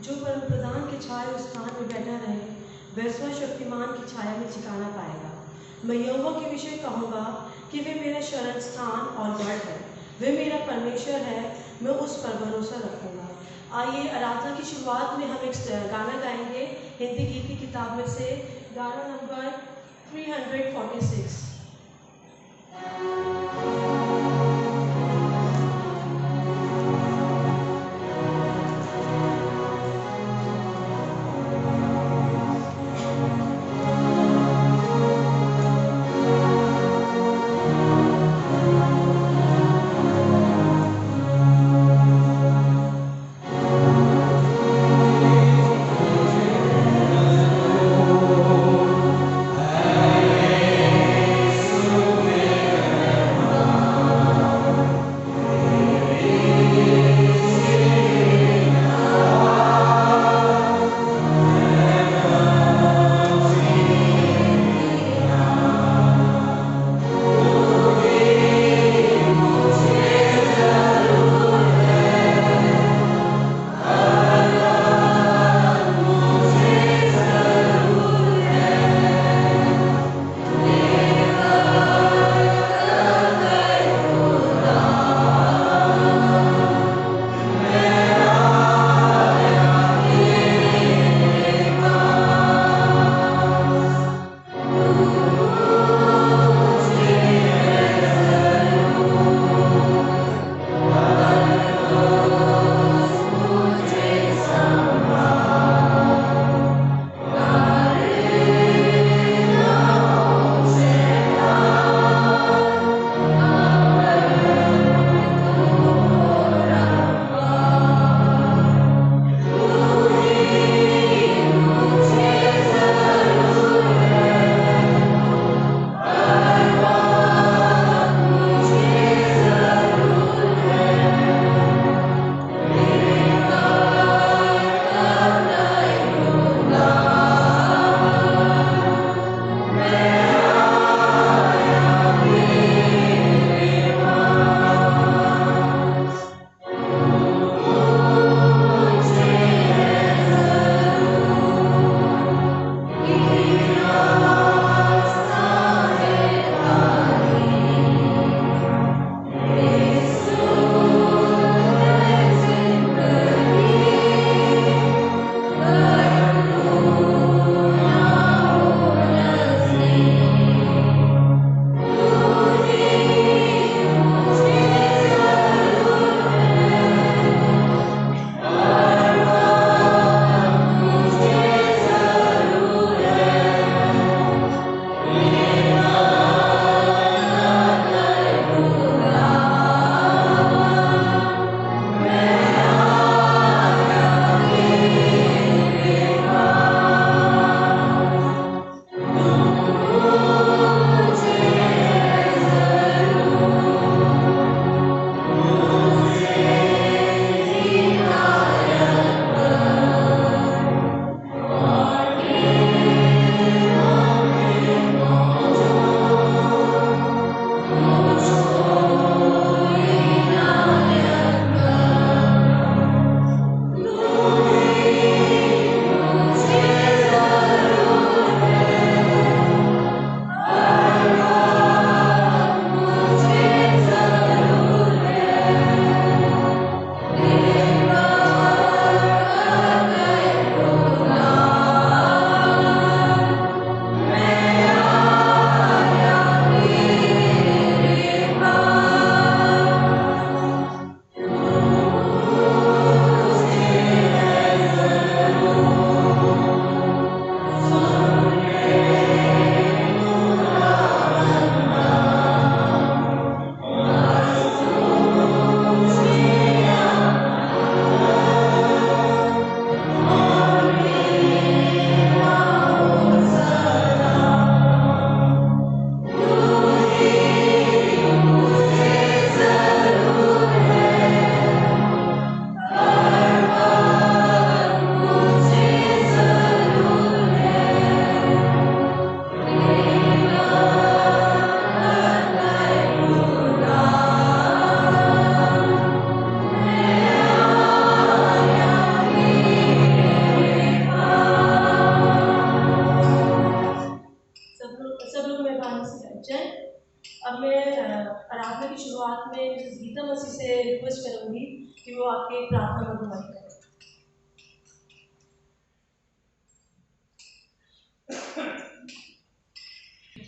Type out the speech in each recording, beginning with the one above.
जो परम प्रधान के छाए उस स्थान में बैठा रहे, वह स्वशक्तिमान की छाया में ठिकाना पाएगा। मैं यहोवा के विषय कहूँगा कि वे मेरा शरण स्थान और गढ़ है, वे मेरा परमेश्वर है, मैं उस पर भरोसा रखूँगा। आइए आराधना की शुरुआत में हम एक गाना गाएंगे हिंदी गीत की किताब में से, गाना नंबर 346।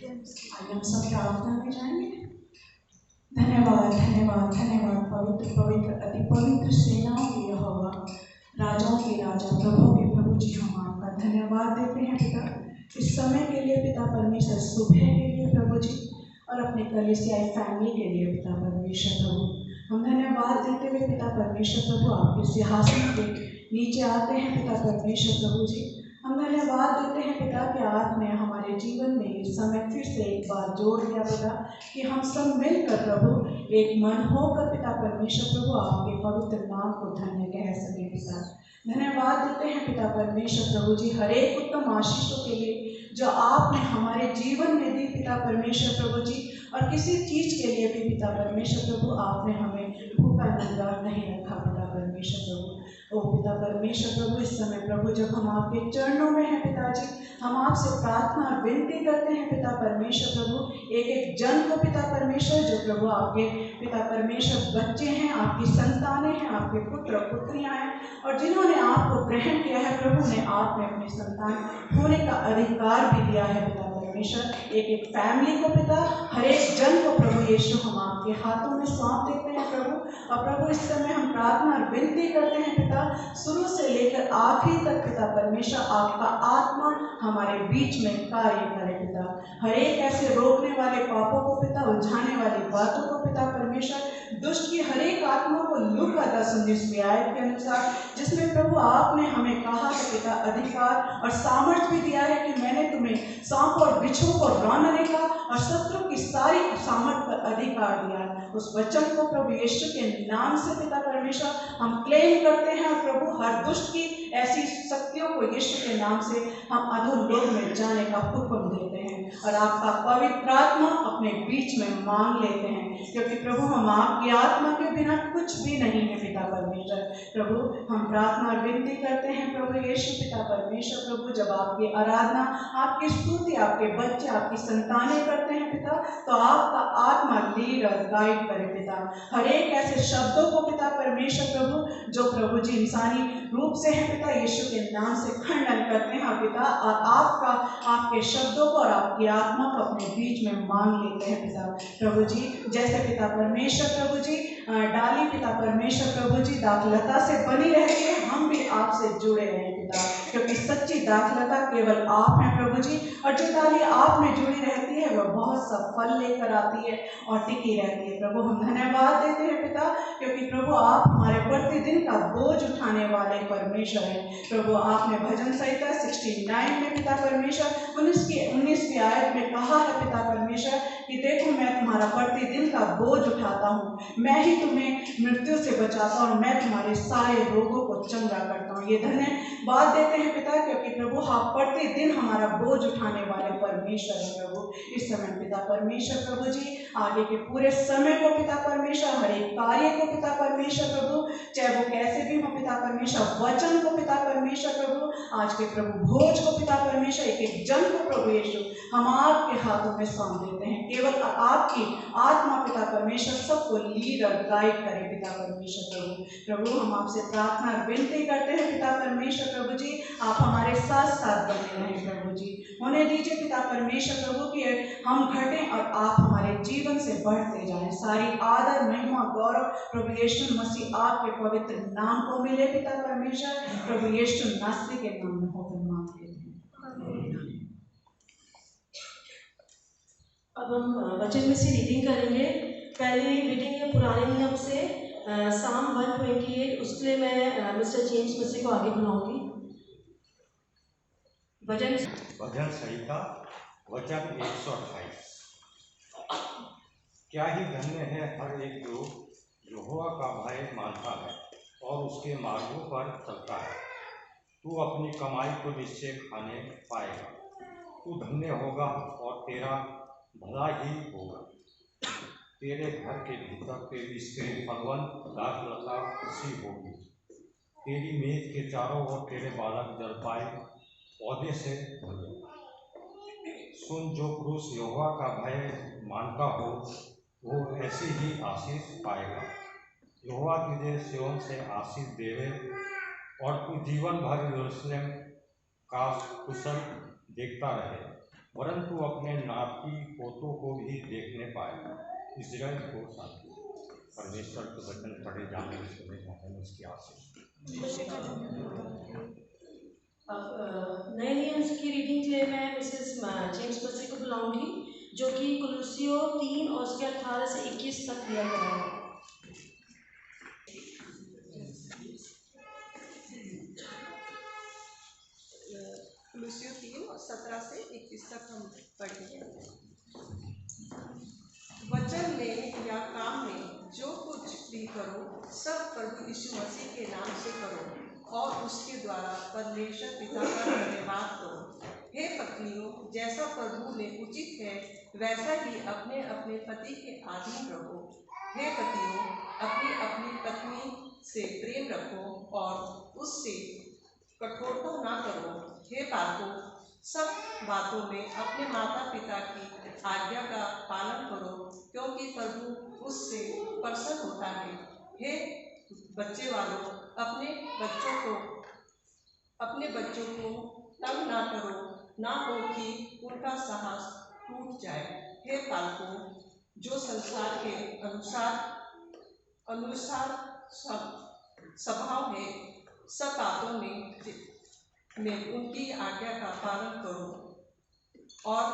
आइए हम सब प्रार्थना में जाएंगे। धन्यवाद धन्यवाद धन्यवाद पवित्र पवित्र अति पवित्र सेनाओं के यहोवा, राजाओं के राजा, प्रभु के प्रभु जी, हम आपका धन्यवाद देते हैं पिता इस समय के लिए पिता परमेश्वर, सुबह के लिए प्रभु जी, और अपने कलीसियाई फैमिली के लिए पिता परमेश्वर प्रभु। हम धन्यवाद देते हुए पिता परमेश्वर प्रभु आपके सिंहासन के नीचे आते हैं पिता परमेश्वर प्रभु जी। हम धन्यवाद देते हैं पिता कि आपने हमारे जीवन में इस समय फिर से एक बार जोड़ दिया पिता कि हम सब मिलकर प्रभु एक मन होकर पिता परमेश्वर प्रभु आपके पवित्र नाम को धन्य कह सके पिता। धन्यवाद देते हैं पिता परमेश्वर प्रभु जी हर एक उत्तम आशीषों के लिए जो आपने हमारे जीवन में दी पिता परमेश्वर प्रभु जी, और किसी चीज़ के लिए भी पिता परमेश्वर प्रभु आपने हमें भूखा नंगा नहीं रखा पिता परमेश्वर प्रभु। ओ पिता परमेश्वर प्रभु इस समय प्रभु जब हम आपके चरणों में हैं पिताजी, हम आपसे प्रार्थना और विनती करते हैं पिता परमेश्वर प्रभु एक एक जन को पिता परमेश्वर, जो प्रभु आपके पिता परमेश्वर बच्चे हैं, आपकी संतानें हैं, आपके पुत्र पुत्रियां हैं, और जिन्होंने आपको ग्रहण किया है प्रभु ने आपने अपनी संतान होने का अधिकार भी दिया है पिता परमेश्वर। एक एक फैमिली को पिता, हर एक जन को प्रभु यीशु हम आपके हाथों में सौंप देते हैं प्रभु। और प्रभु इस समय हम प्रार्थना और विनती करते हैं पिता शुरू से लेकर आखिरी तक पिता परमेश्वर आपका आत्मा हमारे बीच में कार्य करे पिता। हर एक ऐसे रोकने वाले पापों को पिता, उलझाने वाली बातों को पिता परमेश्वर, दुष्ट की हर एक आत्मा को लूका 10:19 आयत के अनुसार, जिसमें प्रभु आपने हमें कहा है पिता अधिकार और सामर्थ्य भी दिया है कि मैंने तुम्हें सांप और बिच्छू को रौंदने का और शत्रु की सारी सामर्थ पर अधिकार दिया है। उस वचन को प्रभु यीशु के नाम से पिता परमेश्वर हम क्लेम करते हैं, और प्रभु हर दुष्ट की ऐसी शक्तियों को यीशु के नाम से हम अधोलोक में जाने का हुक्म देते हैं, और आपका पवित्र आत्मा अपने बीच में मांग लेते हैं, क्योंकि प्रभु हम आपकी आत्मा के बिना कुछ भी नहीं है पिता परमेश्वर प्रभु। हम प्रार्थना और विनती करते हैं प्रभु यीशु पिता परमेश्वर प्रभु, जब आपकी आराधना, आपकी स्तुति आपके बच्चे, आपकी संतानें करते हैं पिता, तो आपका आत्मा लीड और गाइड करे पिता। हर एक ऐसे शब्दों को पिता परमेश्वर प्रभु जो प्रभु जी इंसानी रूप से है पिता, यीशु के नाम से खंडन करते हैं पिता, और आपका आपके शब्दों को और आपकी आत्मा को अपने बीच में मांग लेते हैं पिता प्रभु जी। जैसे पिता परमेश्वर प्रभु जी डाली पिता परमेश्वर प्रभु जी दाखलता से बनी रहती है, हम भी आपसे जुड़े रहें पिता, क्योंकि सच्ची दाखलता केवल आप हैं प्रभु जी, और जो डाली आप में जुड़ी रहती है वह बहुत सा फल लेकर आती है और टिकी रहती है प्रभु। हम धन्यवाद देते हैं पिता, क्योंकि प्रभु आप हमारे प्रतिदिन का बोझ उठाने वाले परमेश्वर हैं प्रभु। आपने भजन संहिता 69 में पिता परमेश्वर 19वीं आयत में कहा है पिता परमेश्वर कि देखो मैं तुम्हारा प्रतिदिन का बोझ उठाता हूँ, मैं ही तुम्हें मृत्यु से बचाता हूँ, और मैं तुम्हारे सारे रोगों को चंगा करता हूँ। ये धन्यवाद देते हैं पिता, क्योंकि प्रभु आप प्रतिदिन हमारा बोझ उठाने वाले परमेश्वर है प्रभु। इस समय पिता परमेश्वर प्रभु जी आगे के पूरे समय को पिता परमेश्वर, हर एक कार्य को पिता परमेश्वर प्रभु, चाहे वो कैसे भी हो पिता परमेश्वर, वचन को पिता परमेश्वर प्रभु, आज के प्रभु भोज को पिता परमेश्वर, एक एक जन को प्रभु यीशु हम आपके हाथों में सौंप देते हैं। केवल आपकी आत्मा पिता परमेश्वर सबको लीड और गाइड करे पिता परमेश्वर प्रभु। प्रभु हम आपसे प्रार्थना और विनती करते हैं पिता परमेश्वर प्रभु जी, आप हमारे साथ साथ बने रहें प्रभु जी। होने दीजिए पिता परमेश्वर प्रभु कि हम घटें और आप हमारे जीवन से बढ़ते जाएं। सारी आदर महिमा गौरव प्रभु यीशु मसीह आपके पवित्र नाम को मिले पिता परमेश्वर प्रभु यीशु नासरी के नाम में होकर मांग लेते हैं। अब हम वचन में से रीडिंग करेंगे। पहली रीडिंग है पुराने नियम से साम 128, उसके लिए मैं मिस्टर जेम्स मसीह को आगे बुलाऊंगी। भजन संहिता वचन 128। क्या ही धन्य है हर एक जो यहोवा का भय मानता है और उसके मार्गों पर चलता है। तू अपनी कमाई को निश्चय खाने पाएगा, तू धन्य होगा और तेरा भला ही होगा। तेरे घर के भीतर तेरी स्त्री फलवंत दाखलता सी होगी, तेरी मेज के चारों ओर तेरे बालक जलपाई पौधे से भरे। सुन, जो पुरुष यहोवा का भय मानता हो वो ऐसी ही आशीष पाएगा। यहोवा तुझे सिय्योन से आशीष देवे और तू जीवन भर यरूशलेम का कुशल देखता रहे। वरन तू अपने नाती पोतों को भी देखने पाएगा। इज़राइल को शांति। परमेश्वर के वचन पढ़े जाने सुने जाने में उसकी आशीष। अब नए नियम की रीडिंग के लिए मैं मिसेस जेम्स मसी को बुलाऊंगी, जो कि कुलुस्सियों 3 और उसके 18 से 21 तक दिया गया है। कुलुस्सियों 3 और 17 से 21 तक हम पढ़ेंगे। वचन में या काम में जो कुछ भी करो सब प्रभु यीशु मसीह के नाम से करो और उसके द्वारा परमेश्वर पिता का धन्यवाद करो। हे पत्नियों, जैसा प्रभु ने उचित है वैसा ही अपने अपने पति के अधीन रहो। हे पतियों, अपनी अपनी पत्नी से प्रेम रखो और उससे कठोरता ना करो। हे बालकों, सब बातों में अपने माता पिता की आज्ञा का पालन करो, क्योंकि प्रभु उससे प्रसन्न होता है। हे बच्चे वालों, अपने बच्चों को तंग ना करो, ना हो कि उनका साहस टूट जाए। हे बालकों, जो संसार के अनुसार स्वभाव है, सब बातों में उनकी आज्ञा का पालन करो और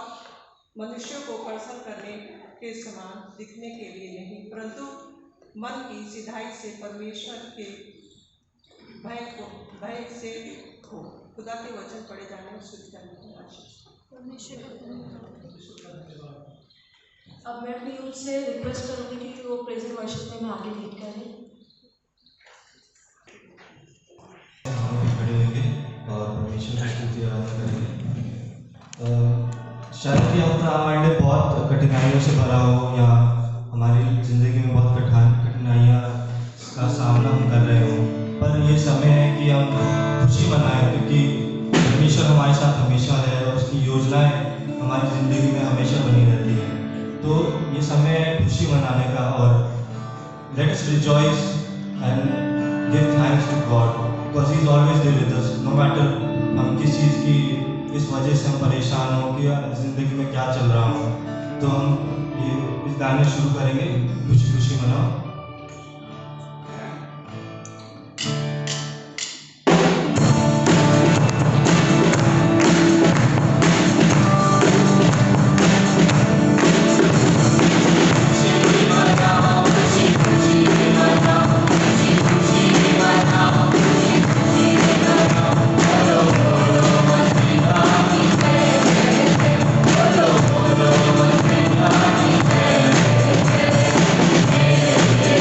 मनुष्यों को प्रसन्न करने के समान दिखने के लिए नहीं, परंतु मन की सिधाई से परमेश्वर के भय से हो। खुदा के वचन पढ़े जाने में शुद्ध करने की आशीष। अब मैं अपनी यूथ से रिक्वेस्ट करूंगी कि वो प्रेज एंड वर्शिप में आगे लीड करें। खड़े होंगे और परमेश्वर की स्तुति आराधना करेंगे। शायद कि हमारा माइंड बहुत कठिनाइयों से भरा हो या हमारी ज़िंदगी में बहुत कठिनाइयाँ का सामना हम कर रहे हो, पर ये समय है कि हम खुशी मनाएं, क्योंकि परमेश्वर हमारे साथ हमेशा है और उसकी योजनाएं हमारी ज़िंदगी में हमेशा बनी रहती हैं। तो ये समय है खुशी मनाने का, और let us rejoice and give thanks to God because he is always there with us. No matter हम किस चीज़ की इस वजह से हम परेशान हो कि ज़िंदगी में क्या चल रहा हो, तो हम ये इस गाने शुरू करेंगे, खुशी खुशी मनाओ। Hey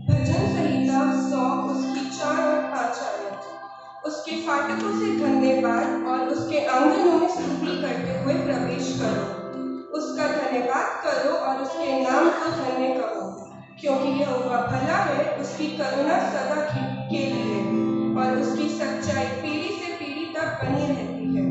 भजन संहिता 100 उसकी 4 और 5 आयत। उसके फाटकों से धन्यवाद और उसके आंगनों में स्तुति करते हुए प्रवेश करो। उसका धन्यवाद करो और उसके नाम को धन्य कहो, क्योंकि यहोवा भला है, उसकी करुणा सदा के लिए और उसकी सच्चाई पीढ़ी से पीढ़ी तक बनी रहती है।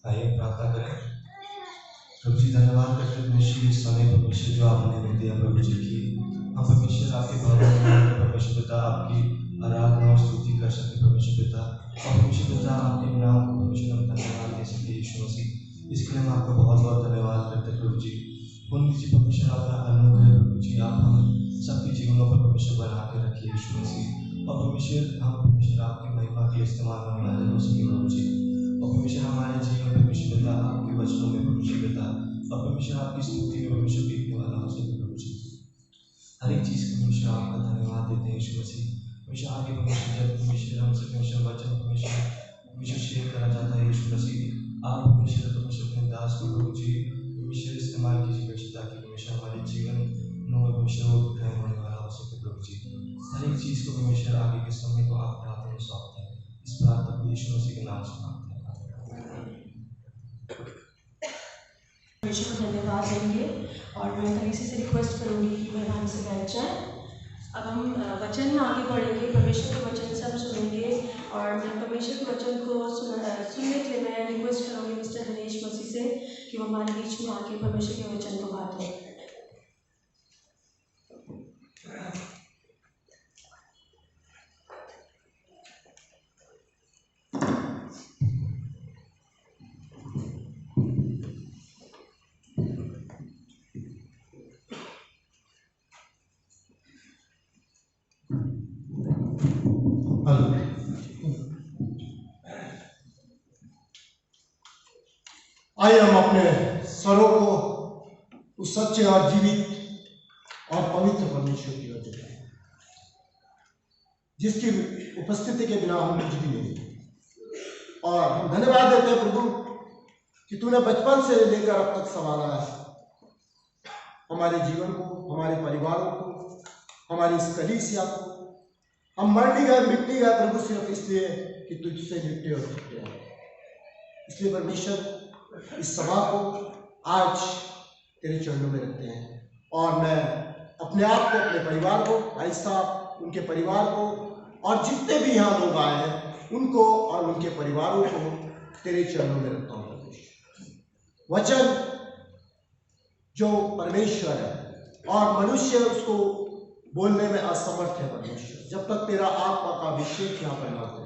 आइए प्रार्थना करें। प्रभु जी धन्यवाद करते हैं परमेश्वर इस समय परमेश्वर जो आपने हमें दिया प्रभु जी की हम परमेश्वर आपके भवन में परमेश्वर पिता आपकी आराधना और स्तुति कर सके परमेश्वर पिता और परमेश्वर पिता आपके नाम को परमेश्वर हम धन्यवाद दे सके यीशु मसीह। इसके लिए हम आपका बहुत बहुत धन्यवाद करते हैं प्रभु जी। पुण्य जी परमेश्वर आपका अनुग्रह प्रभु जी आप हम सबके जीवनों पर परमेश्वर बना के रखिए यीशु मसीह और परमेश्वर हम परमेश्वर आपकी महिमा के लिए इस्तेमाल होने वाले हो सके प्रभु जी और परमेश्वर हमारे जीवन में परमेश्वर पिता आपके वचनों में परमेश्वर पिता और परमेश्वर आपकी स्तुति में परमेश्वर बीतने वाला हो सके प्रभु जी। हर एक चीज़ को परमेश्वर आपका धन्यवाद देते हैं यीशु मसीह। परमेश्वर आगे परमेश्वर जब परमेश्वर हमसे परमेश्वर वचन परमेश्वर शेयर करा जाता है यीशु मसीह आप परमेश्वर अपने दास को प्रभु जी परमेश्वर इस्तेमाल कीजिए परमेश्वर ताकि परमेश्वर हमारे जीवन में परमेश्वर वो ग्रहण होने वाला हो सके प्रभु जी। हर एक चीज़ को परमेश्वर आगे के समय को आपके हाथों में सौंपते हैं। इस प्रार्थना को यीशु मसीह के नाम से मांगते हैं। परमेश्वर को धन्यवाद देंगे और मैं कलीसिया से रिक्वेस्ट करूंगी कि वह हम से बैठ जाए। अब हम वचन में आगे बढ़ेंगे, परमेश्वर के वचन से हम सुनेंगे और मैं परमेश्वर के वचन को सुनने के लिए मैं रिक्वेस्ट करूंगी मिस्टर दिनेश मसीह से कि वो हमारे बीच में आके परमेश्वर के वचन को बांटें। आइए हम अपने स्वरों को उस सच्चे और जीवित और पवित्र परमेश्वर की ओर दिखाएं जिसकी उपस्थिति के बिना हम कुछ भी नहीं। और हम धन्यवाद देते हैं प्रभु कि तूने बचपन से लेकर अब तक संभाला है हमारे जीवन को, हमारे परिवारों को, हमारी इस कलीसिया को। हम मर नहीं गए, मिट नहीं गए प्रभु सिर्फ इसलिए कि तुझसे लिपटे और छुट्टे हैं। इसलिए परमेश्वर इस सभा को आज तेरे चरणों में रखते हैं और मैं अपने आप को, अपने परिवार को, भाई साहब उनके परिवार को और जितने भी यहाँ लोग आए हैं उनको और उनके परिवारों को तेरे चरणों में रखता हूँ। वचन जो परमेश्वर है और मनुष्य उसको बोलने में असमर्थ है परमेश्वर, जब तक तेरा आत्मा का अभिषेक यहाँ पर ना हो।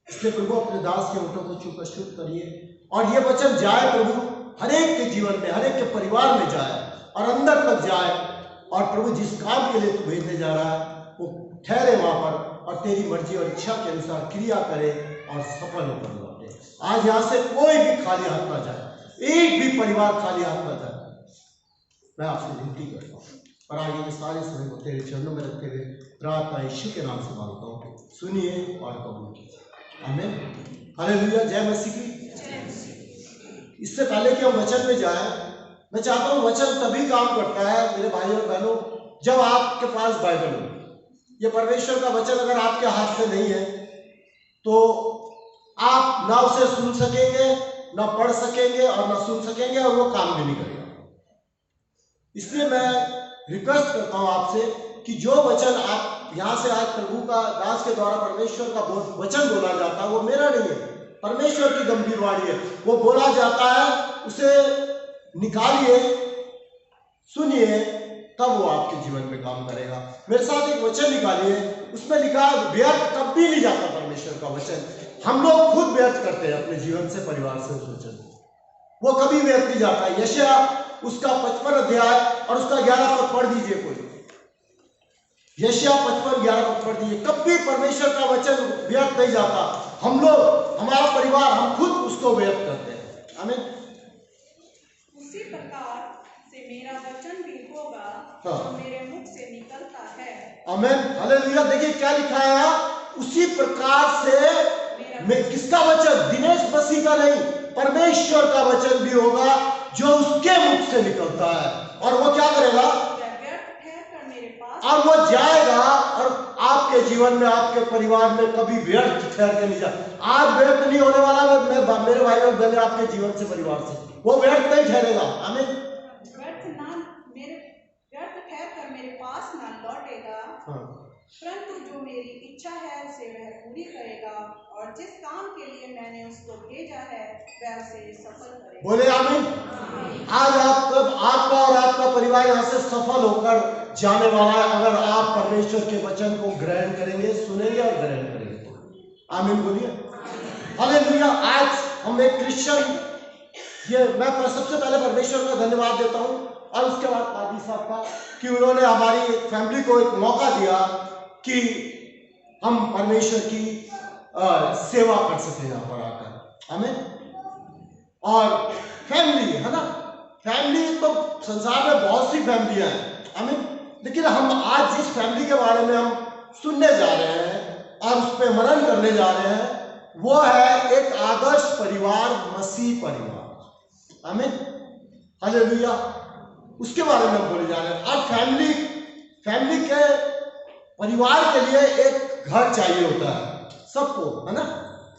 इसलिए प्रभु अपने दास के होठों को छूकर शुद्ध करिए और ये वचन जाए प्रभु हर एक के जीवन में, हर एक के परिवार में जाए और अंदर तक जाए और प्रभु जिस काम के लिए तू भेजने जा रहा है वो ठहरे वहां पर और तेरी मर्जी और इच्छा के अनुसार क्रिया करे और सफल होकर लौटे। आज यहाँ से कोई भी खाली हाथ ना जाए, एक भी परिवार खाली हाथ ना जाए। मैं आपसे विनती करता हूँ और आगे के सारे समय को तेरे चरणों में रखते हुए प्रार्थना यीशु के नाम से मांगता हूँ, सुनिए और कबूल कीजिए। आमीन। हालेलुया। जय मसीह की। इससे पहले कि हम वचन में जाएं, मैं चाहता हूँ वचन तभी काम करता है मेरे भाई और बहनों जब आपके पास बाइबल हो। ये परमेश्वर का वचन अगर आपके हाथ में नहीं है तो आप ना उसे सुन सकेंगे, ना पढ़ सकेंगे और ना सुन सकेंगे और वो काम भी नहीं करेगा। इसलिए मैं रिक्वेस्ट करता हूं आपसे कि जो वचन आप यहाँ से आज प्रभु का दास के द्वारा परमेश्वर का वचन बोला जाता है वो मेरा नहीं है, परमेश्वर की गंभीर वाणी है। वो बोला जाता है, उसे निकालिए, सुनिए, तब वो आपके जीवन में काम करेगा। मेरे साथ एक वचन निकालिए, उसमें लिखा है व्यर्थ कभी नहीं जाता परमेश्वर का वचन। हम लोग खुद व्यर्थ करते हैं अपने जीवन से, परिवार से उस वचन, वो कभी व्यर्थ नहीं जाता। यशायाह उसका 55 अध्याय और उसका 11 पद पढ़ दीजिए कोई। यशायाह 55 11 पद पढ़ दीजिए। कभी परमेश्वर का वचन व्यर्थ नहीं जाता। हम लोग, हमारा परिवार, हम खुद उसको व्यर्थ करते हैं। आमीन। उसी प्रकार से मेरा वचन भी होगा हाँ। जो मेरे मुख से निकलता है। आमीन, हालेलुया। देखिए क्या लिखा है, उसी प्रकार से किसका वचन? दिनेश मसीह का नहीं, परमेश्वर का वचन भी होगा जो उसके मुख से निकलता है। और वो क्या करेगा? और वो जाएगा और आपके जीवन में, आपके परिवार में कभी व्यर्थ ठहर के नहीं जाए। आज व्यर्थ नहीं होने वाला मेरे भाई और बहनें, आपके जीवन से, परिवार से वो व्यर्थ नहीं ठहरेगा। आमीन। व्यर्थ ठहर कर मेरे पास ना लौटेगा, परंतु जो मेरी इच्छा है उसे वह पूरी करेगा, और जिस काम के लिए मैंने उसको भेजा है वह उसे सफल करेगा। बोले आमीन। आज आपका और आपका परिवार यहाँ से सफल होकर जाने वाला है, अगर आप परमेश्वर के वचन को ग्रहण करेंगे, सुनेंगे और ग्रहण करेंगे। आमीन बोलिए, हालेलुया। आज हम एक क्रिश्चियन, ये मैं सबसे पहले परमेश्वर का धन्यवाद देता हूँ, और उसके बाद पादी साहब का, कि उन्होंने हमारी फैमिली को एक मौका दिया कि हम परमेश्वर की सेवा कर सके यहाँ पर आकर। आमीन। और फैमिली है ना, फैमिली तो संसार में बहुत सी फैमिलियां हैं। आमीन। लेकिन हम आज जिस फैमिली के बारे में हम सुनने जा रहे हैं और उस पर मनन करने जा रहे हैं, वो है एक आदर्श परिवार, मसीह परिवार। आमीन, हालेलुया। उसके बारे में हम बोले जा रहे हैं। और फैमिली के परिवार के लिए एक घर चाहिए होता है सबको, है ना।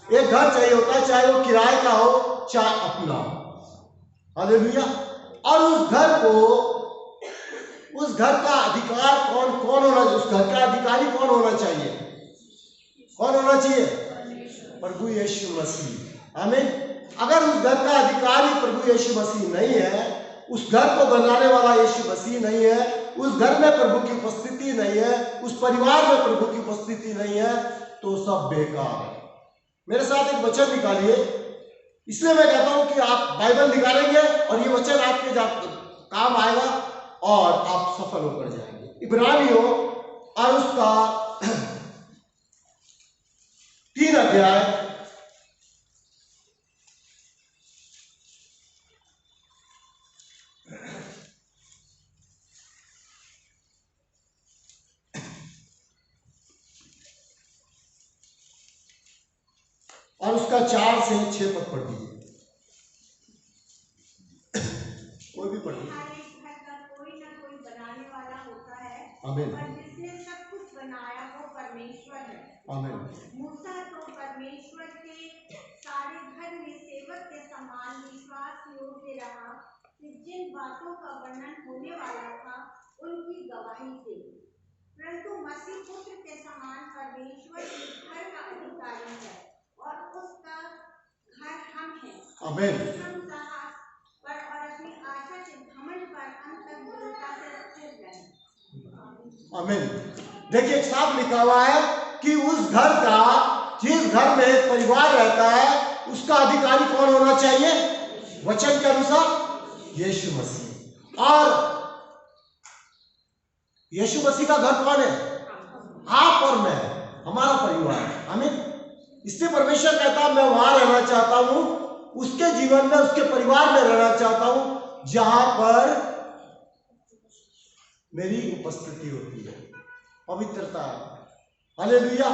एक घर चाहिए होता है, चाहे वो किराए का हो चाहे अपना। हालेलुया। और उस घर का अधिकार कौन होना, उस घर का अधिकारी कौन होना चाहिए? कौन होना चाहिए? प्रभु यीशु मसीह। आमीन। अगर उस घर का अधिकारी प्रभु यीशु मसीह नहीं है, उस घर को बनाने वाला यीशु मसीह नहीं है, उस घर में प्रभु की उपस्थिति नहीं है, उस परिवार में प्रभु की उपस्थिति नहीं है, तो सब बेकार है। मेरे साथ एक वचन निकालिए, इसलिए मैं कहता हूं कि आप बाइबल निकालेंगे और ये वचन आपके काम आएगा और आप सफल होकर जाएंगे। इब्रानियों और उसका 3 अध्याय और उसका 4 से 6 पद पढ़ दीजिए। कोई भी पढ़िए। कोई ना कोई बनाने वाला होता है, आमीन। और जिसने सब कुछ बनाया वो परमेश्वर है। आमीन। मूसा तो परमेश्वर के सारे घर में सेवक के समान विश्वास योग्य रहा, कि जिन बातों का वर्णन होने वाला था उनकी गवाही दे। परंतु मसीह पुत्र के समान परमेश्वर के घर का अधिकारी है, और उसका घर हम हैं। आमीन। हम साहस पर और अपनी आशा के घमंड पर अंततः दृढ़ता से स्थिर रहें। आमीन। देखिए साफ लिखा हुआ है कि उस घर का, जिस घर में एक परिवार रहता है, उसका अधिकारी कौन होना चाहिए? वचन के अनुसार यीशु मसीह। और यीशु मसीह का घर कौन है? आप और मैं, हमारा परिवार। आमीन। इसलिए परमेश्वर कहता है मैं वहां रहना चाहता हूं, उसके जीवन में, उसके परिवार में रहना चाहता हूं जहां पर मेरी उपस्थिति होती है, पवित्रता है। हालेलुया।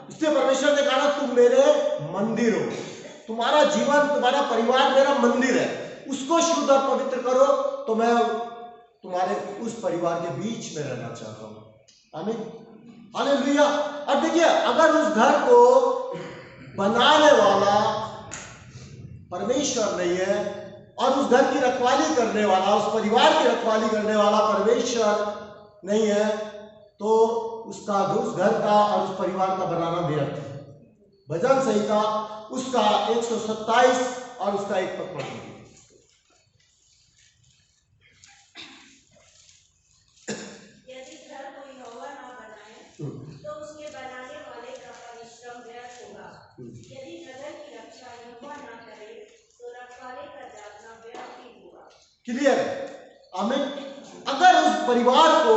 इसलिए परमेश्वर ने कहा तुम मेरे मंदिर हो। तुम्हारा जीवन, तुम्हारा परिवार मेरा मंदिर है, उसको शुद्ध और पवित्र करो, तो मैं तुम्हारे उस परिवार के बीच में रहना चाहता हूं। आमीन, हालेलुया। अब देखिए, अगर उस घर को बनाने वाला परमेश्वर नहीं है और उस घर की रखवाली करने वाला, उस परिवार की रखवाली करने वाला परमेश्वर नहीं है तो उसका उस घर का और उस परिवार का बनाना व्यर्थ है। भजन संहिता उसका 127 और उसका 1 पद पढ़ लीजिए। यदि घर को यहोवा न बनाए तो उसके बनाने वाले का परिश्रम व्यर्थ होगा। यदि नगर की रक्षा यहोवा न करे तो रखवाले का जागना व्यर्थ ही होगा। क्लियर है? आमीन। अगर उस परिवार को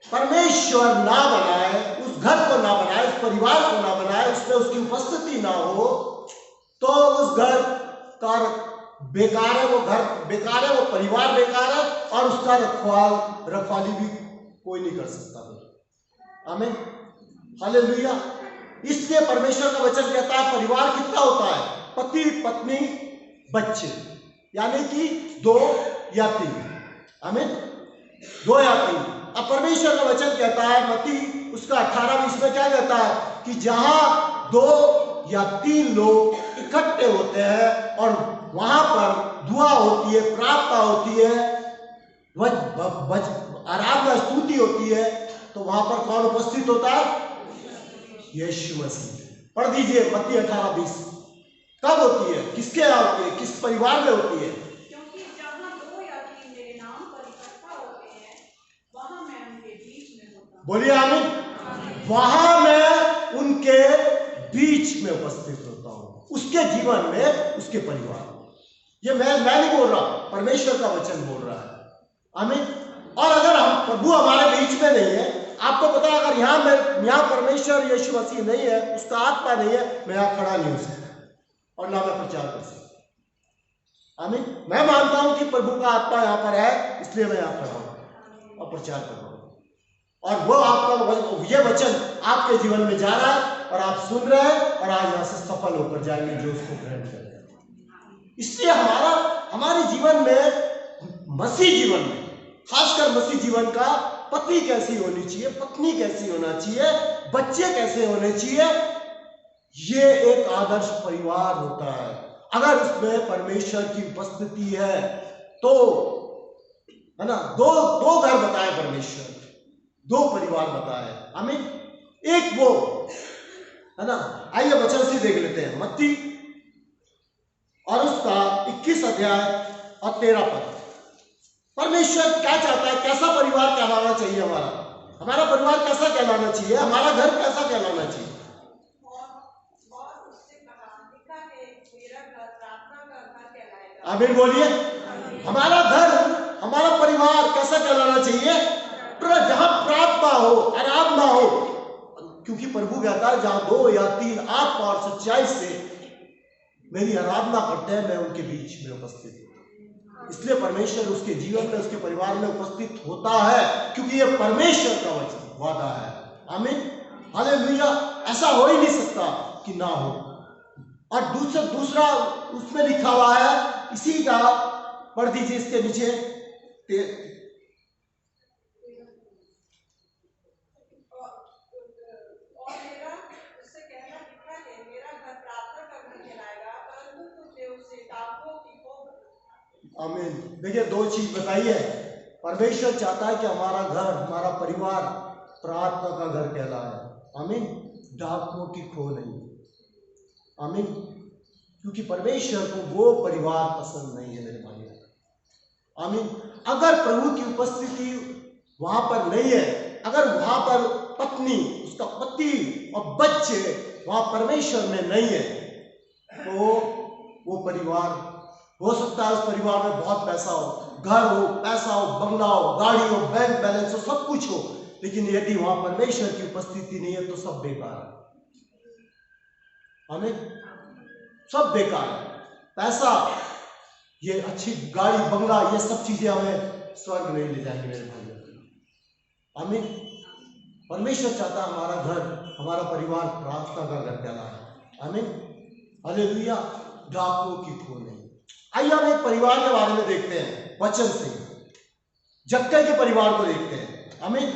परमेश्वर ना बनाए, उस घर को ना बनाए, उस परिवार को ना बनाए, उसमें उसकी उपस्थिति ना हो, तो उस घर का बेकार है, वो घर बेकार है, वो परिवार बेकार है और उसका रखवाली भी कोई नहीं कर सकता। आमीन, हालेलुया। इसलिए परमेश्वर का वचन कहता है परिवार कितना होता है? पति पत्नी बच्चे, यानी कि 2 या 3। आमीन, 2 या 3। अब परमेश्वर का वचन कहता है मत्ती उसका 18 में क्या कहता है कि जहां 2 या 3 लोग इकट्ठे होते हैं और वहां पर दुआ होती है, प्रार्थना होती है, आराधना स्तुति होती है, तो वहां पर कौन उपस्थित होता है? यीशु मसीह। पढ़ दीजिए मत्ती 18:20। कब होती है, किसके यहाँ होती है, किस परिवार में होती है? क्योंकि जहाँ 2 या 3 मेरे नाम पर इकट्ठा होते हैं वहां मैं उनके बीच में होता हूं। बोलिए आमीन। वहां मैं उनके बीच में उपस्थित होता हूं, उसके जीवन में, उसके परिवार में। ये मैं नहीं बोल रहा, परमेश्वर का वचन बोल रहा है। आमीन। और अगर हम प्रभु हमारे बीच में नहीं है, आपको पता है अगर यहाँ परमेश्वर यीशु मसीह नहीं है, उसका आत्मा नहीं है, मैं यहाँ खड़ा नहीं हो सकता और ना मैं प्रचार कर सकता। आमीन। मैं मानता हूं कि प्रभु का आत्मा यहाँ पर है, इसलिए मैं यहाँ खड़ा हूं और प्रचार कर रहा हूं। और वो आपका ये वचन आपके जीवन में जा रहा है और आप सुन रहे हैं और आज यहाँ से सफल होकर जाएंगे जो उसको ग्रहण कर रहे हैं। इसलिए हमारे जीवन में, मसीह जीवन में, खासकर मसीह जीवन का पति कैसी होनी चाहिए, पत्नी कैसी होना चाहिए, बच्चे कैसे होने चाहिए, ये एक आदर्श परिवार होता है। अगर उसमें परमेश्वर की उपस्थिति है तो, है ना, दो घर बताए परमेश्वर, 2 परिवार बताए। आमीन। एक वो, है ना, आइए वचन से देख लेते हैं मत्ती और उसका 21 अध्याय और 13 पद। परमेश्वर क्या चाहता है, कैसा परिवार कहलाना चाहिए हमारा परिवार कैसा कहलाना चाहिए, हमारा घर कैसा कहलाना चाहिए? और उससे कहा, लिखा है मेरा घर प्रार्थना का घर कहलाएगा। आमीन बोलिए। हमारा घर, हमारा परिवार कैसा कहलाना चाहिए? जहां प्रार्थना हो, आराधना हो, क्योंकि प्रभु कहता है जहां 2 या 3 आत्मा और सच्चाई से मेरी आराधना करते हैं, मैं उनके बीच में उपस्थित हूं। इसलिए परमेश्वर उसके जीवन में, उसके परिवार में उपस्थित होता है, क्योंकि यह परमेश्वर का वचन वादा है। आमीन, हालेलुया। ऐसा हो ही नहीं सकता कि ना हो। और दूसरा उसमें लिखा हुआ है, इसी का पढ़ दीजिए, इसके नीचे आमीन। देखिए 2 चीज बताइए, परमेश्वर चाहता है कि हमारा घर, हमारा परिवार प्रार्थना का घर कहलाए। आमीन, डाकुओं की खो नहीं। आमीन, क्योंकि परमेश्वर को वो परिवार पसंद नहीं है मेरे भाई। आमीन। अगर प्रभु की उपस्थिति वहां पर नहीं है, अगर वहां पर पत्नी, उसका पति और बच्चे वहां परमेश्वर में नहीं है, तो वो परिवार, हो सकता है उस परिवार में बहुत पैसा हो, घर हो, पैसा हो, बंगला हो, गाड़ी हो, बैंक बैलेंस हो, सब कुछ हो, लेकिन यदि वहां परमेश्वर की उपस्थिति नहीं है तो सब बेकार है। आमीन, सब बेकार है। पैसा, ये अच्छी गाड़ी, बंगला, ये सब चीजें हमें स्वर्ग नहीं ले जाएंगे मेरे भाइयों। आमीन। परमेश्वर चाहता है हमारा घर, हमारा परिवार प्रार्थना का घर कहलाए। आमीन, हालेलुया। डाकुओं की खो नहीं। आइए हम एक परिवार के बारे में देखते हैं वचन से। जक्कई के परिवार को देखते हैं। आमीन।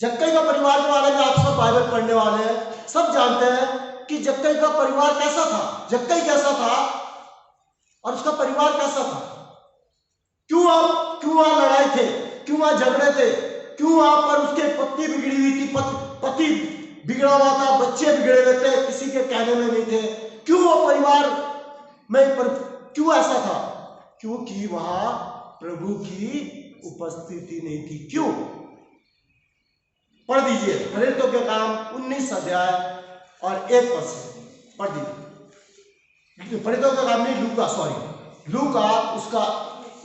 जक्कई का परिवार के बारे में आप सब बाइबल पढ़ने वाले हैं, सब जानते हैं कि जक्कई का परिवार कैसा था, जक्कई कैसा था और उसका परिवार कैसा था। क्यों वहां लड़ाई थे, क्यों वहां झगड़े थे, क्यों वहां पर उसके पत्नी बिगड़ी हुई थी, पति बिगड़ा हुआ था, बच्चे बिगड़े हुए थे, किसी के कहने में नहीं थे। क्यों वो परिवार में क्यों ऐसा था? क्योंकि वहां प्रभु की उपस्थिति नहीं थी। क्यों? पढ़ दीजिए प्रेरितों के काम 19 अध्याय और 1 पद से पढ़ दीजिए। प्रेरितों का काम नहीं, लूका उसका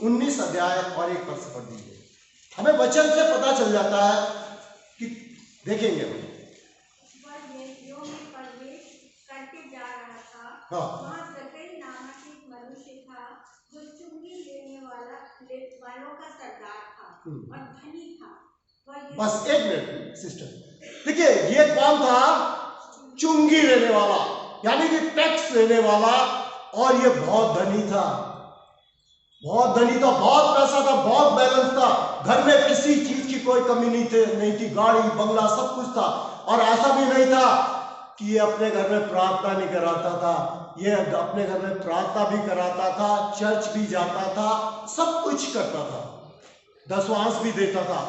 19 अध्याय और 1 पद से पढ़ दीजिए। हमें वचन से पता चल जाता है कि देखेंगे हम। वह यरीहो में प्रवेश करके जा रहा था। हाँ। वहाँ जक्कई नामक एक मनुष्य था जो चुंगी लेने वालों का सरदार था और धनी था। बस एक मिनट सिस्टर, देखिए ये कौन था? चुंगी लेने वाला, यानी कि टैक्स लेने वाला, और ये बहुत धनी था, बहुत धनी था, बहुत पैसा था, बहुत बैलेंस था, घर में किसी चीज की कोई कमी नहीं थी, गाड़ी बंगला सब कुछ था। और ऐसा भी नहीं था कि ये अपने घर में प्रार्थना नहीं कराता था, ये अपने घर में प्रार्थना भी कराता था, चर्च भी जाता था, सब कुछ करता था, दशवांश भी देता था,